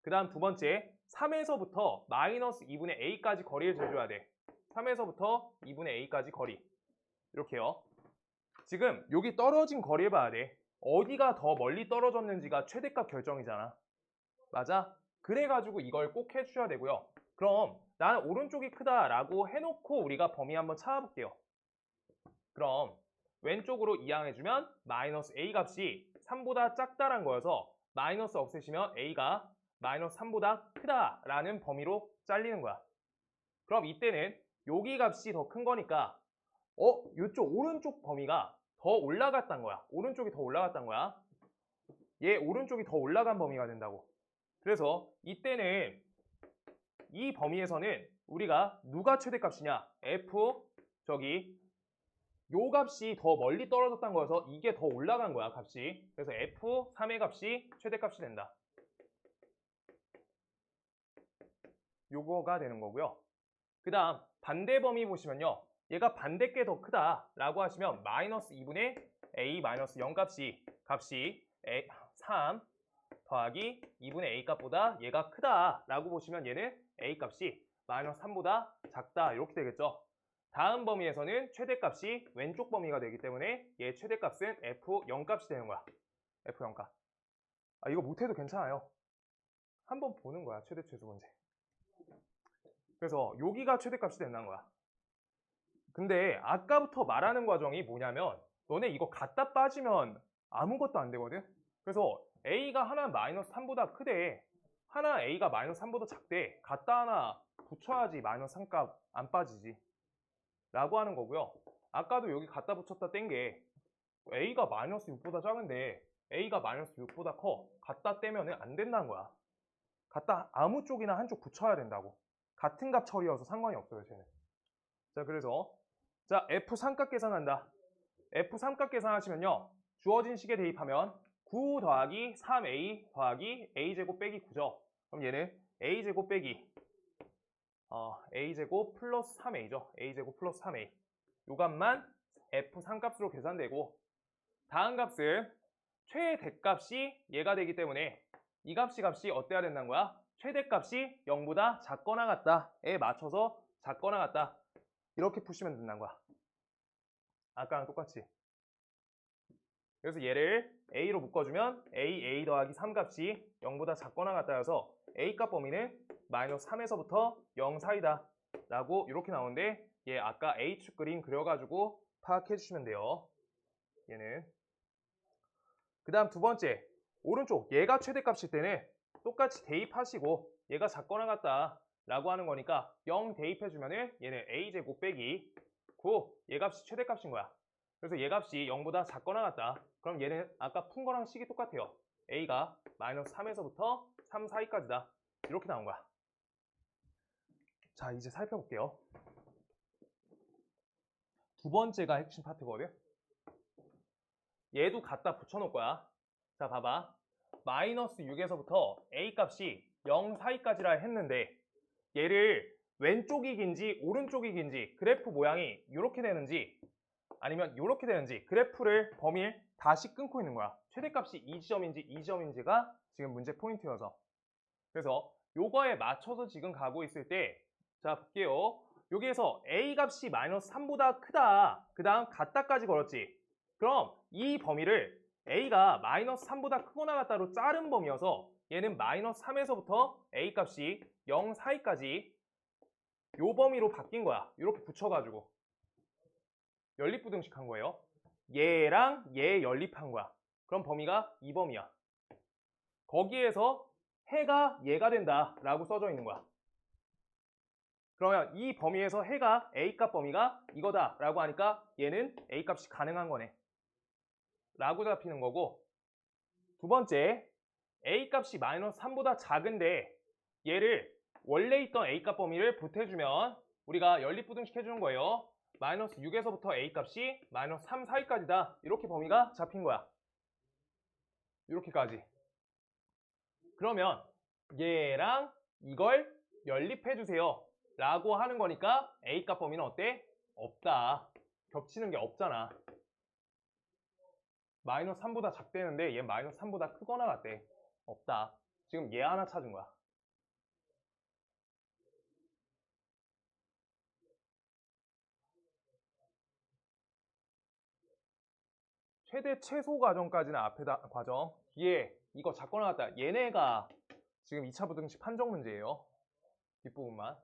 그 다음 두 번째 3에서부터 마이너스 2분의 a까지 거리를 재줘야 돼. 3에서부터 2분의 a까지 거리. 이렇게요. 지금 여기 떨어진 거리를 봐야 돼. 어디가 더 멀리 떨어졌는지가 최대값 결정이잖아. 맞아? 그래가지고 이걸 꼭 해주셔야 되고요. 그럼 나는 오른쪽이 크다라고 해놓고 우리가 범위 한번 찾아볼게요. 그럼 왼쪽으로 이항해주면 마이너스 a 값이 3보다 작다란 거여서 마이너스 없애시면 a가 마이너스 3보다 크다라는 범위로 잘리는 거야. 그럼 이때는 여기 값이 더 큰 거니까 이쪽 오른쪽 범위가 더 올라갔단 거야. 오른쪽이 더 올라갔단 거야. 얘 오른쪽이 더 올라간 범위가 된다고. 그래서 이때는 이 범위에서는 우리가 누가 최대값이냐? 요 값이 더 멀리 떨어졌다는 거여서 이게 더 올라간 거야, 값이. 그래서 F3의 값이 최대값이 된다. 요거가 되는 거고요. 그 다음 반대 범위 보시면요. 얘가 반대께 더 크다라고 하시면 마이너스 2분의 a 마이너스 0 값이 3 더하기 2분의 a 값보다 얘가 크다라고 보시면 얘는 a 값이 마이너스 3보다 작다 이렇게 되겠죠. 다음 범위에서는 최대값이 왼쪽 범위가 되기 때문에 얘 최대값은 f0 값이 되는 거야. f0 값. 이거 못해도 괜찮아요. 한번 보는 거야, 최대 최소 문제. 그래서 여기가 최대값이 된다는 거야. 근데 아까부터 말하는 과정이 뭐냐면 너네 이거 갖다 빠지면 아무것도 안 되거든. 그래서 a가 하나 마이너스 3보다 크대. 하나 a가 마이너스 3보다 작대. 갖다 하나 붙여야지 마이너스 3값 안 빠지지. 라고 하는 거고요. 아까도 여기 갖다 붙였다 뗀 게 a가 마이너스 6보다 작은데 a가 마이너스 6보다 커. 갖다 떼면 안 된다는 거야. 갖다 아무 쪽이나 한쪽 붙여야 된다고. 같은 값 처리여서 상관이 없어요, 쟤는. 자, 그래서 자, f 삼각 계산한다. f 삼각 계산하시면요. 주어진 식에 대입하면 9 더하기 3a 더하기 a제곱 빼기 9죠. 그럼 얘는 a제곱 빼기 a제곱 플러스 3a죠. a제곱 플러스 3a. 요 값만 f 삼값으로 계산되고 다음 값은 최대값이 얘가 되기 때문에 이 값이 어때야 된다는 거야? 최대값이 0보다 작거나 같다에 맞춰서 작거나 같다. 이렇게 푸시면 된다는 거야. 아까랑 똑같이. 그래서 얘를 a로 묶어주면 a 더하기 3 값이 0보다 작거나 같다여서 a 값 범위는 마이너스 3에서부터 0 사이다 라고 이렇게 나오는데 얘 아까 A축 그림 그려가지고 파악해 주시면 돼요. 얘는. 그 다음 두 번째, 오른쪽 얘가 최대값일 때는 똑같이 대입하시고 얘가 작거나 같다 라고 하는 거니까 0 대입해주면은 얘는 a제곱 빼기 9, 얘 값이 최대값인 거야. 그래서 얘 값이 0보다 작거나 같다. 그럼 얘는 아까 푼 거랑 식이 똑같아요. a가 마이너스 3에서부터 3 사이까지다. 이렇게 나온 거야. 자, 이제 살펴볼게요. 두 번째가 핵심 파트거든. 얘도 갖다 붙여놓을 거야. 자, 봐봐. 마이너스 6에서부터 a 값이 0 사이까지라 했는데 얘를 왼쪽이 긴지 오른쪽이 긴지 그래프 모양이 이렇게 되는지 아니면 이렇게 되는지 그래프를 범위를 다시 끊고 있는 거야. 최대값이 이 지점인지 이 지점인지가 지금 문제 포인트여서. 그래서 요거에 맞춰서 지금 가고 있을 때 자, 볼게요. 여기에서 a 값이 마이너스 3보다 크다. 그 다음 같다까지 걸었지. 그럼 이 범위를 a가 마이너스 3보다 크거나 같다로 자른 범위여서 얘는 마이너스 3에서부터 a 값이 0 사이까지 요 범위로 바뀐 거야. 이렇게 붙여가지고 연립부등식 한 거예요. 얘랑 얘 연립한 거야. 그럼 범위가 이 범위야. 거기에서 해가 얘가 된다 라고 써져 있는 거야. 그러면 이 범위에서 해가 A값 범위가 이거다 라고 하니까 얘는 A값이 가능한 거네 라고 잡히는 거고, 두 번째 A값이 마이너스 3보다 작은데 얘를 원래 있던 A값 범위를 보태주면 우리가 연립부등식 해주는 거예요. 마이너스 6에서부터 A값이 마이너스 3 사이까지다. 이렇게 범위가 잡힌 거야. 이렇게까지. 그러면 얘랑 이걸 연립해주세요 라고 하는 거니까 A값 범위는 어때? 없다. 겹치는 게 없잖아. 마이너스 3보다 작대는데 얘 마이너스 3보다 크거나 같대. 없다. 지금 얘 하나 찾은 거야. 최대 최소 과정까지는 앞에다 과정. 뒤에 이거 작거나 같다. 얘네가 지금 2차 부등식 판정 문제예요. 뒷부분만.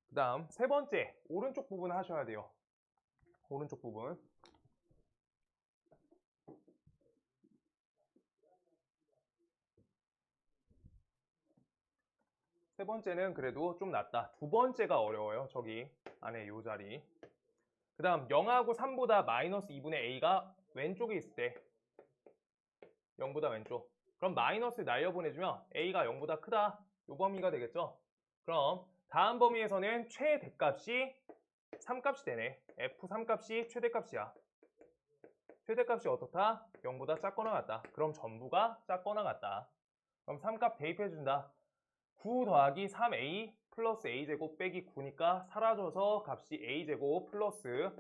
그 다음 세 번째 오른쪽 부분 하셔야 돼요. 오른쪽 부분. 세 번째는 그래도 좀 낫다. 두 번째가 어려워요. 저기 안에 요 자리. 그 다음 0하고 3보다 마이너스 2분의 a가 왼쪽에 있을 때 0보다 왼쪽. 그럼 마이너스 날려보내주면 a가 0보다 크다. 요 범위가 되겠죠. 그럼 다음 범위에서는 최대값이 3값이 되네. f3값이 최대값이야. 최대값이 어떻다? 0보다 작거나 같다. 그럼 전부가 작거나 같다. 그럼 3값 대입해준다. 9 더하기 3a 플러스 a제곱 빼기 9니까 사라져서 값이 a제곱 플러스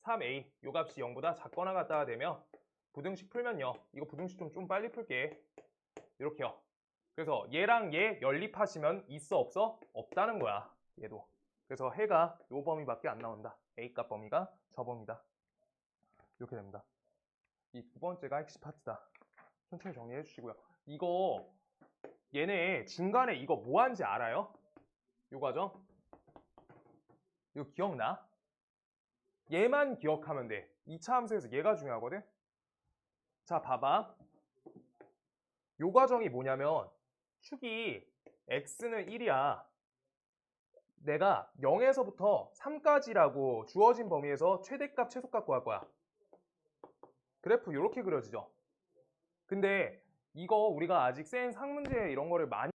3a 요 값이 0보다 작거나 같다가 되면 부등식 풀면요. 이거 부등식 좀 빨리 풀게. 이렇게요. 그래서 얘랑 얘 연립하시면 있어 없어? 없다는 거야. 얘도. 그래서 해가 요 범위밖에 안 나온다. A값 범위가 저 범위다. 이렇게 됩니다. 이 두 번째가 핵심 파트다. 천천히 정리해 주시고요. 이거 얘네 중간에 이거 뭐 한지 알아요? 요 과정? 이거 기억나? 얘만 기억하면 돼. 2차 함수에서 얘가 중요하거든. 자, 봐봐. 요 과정이 뭐냐면 축이 x는 1이야. 내가 0에서부터 3까지라고 주어진 범위에서 최대값, 최소값 구할 거야. 그래프 이렇게 그려지죠. 근데 이거 우리가 아직 센 상문제 이런 거를 많이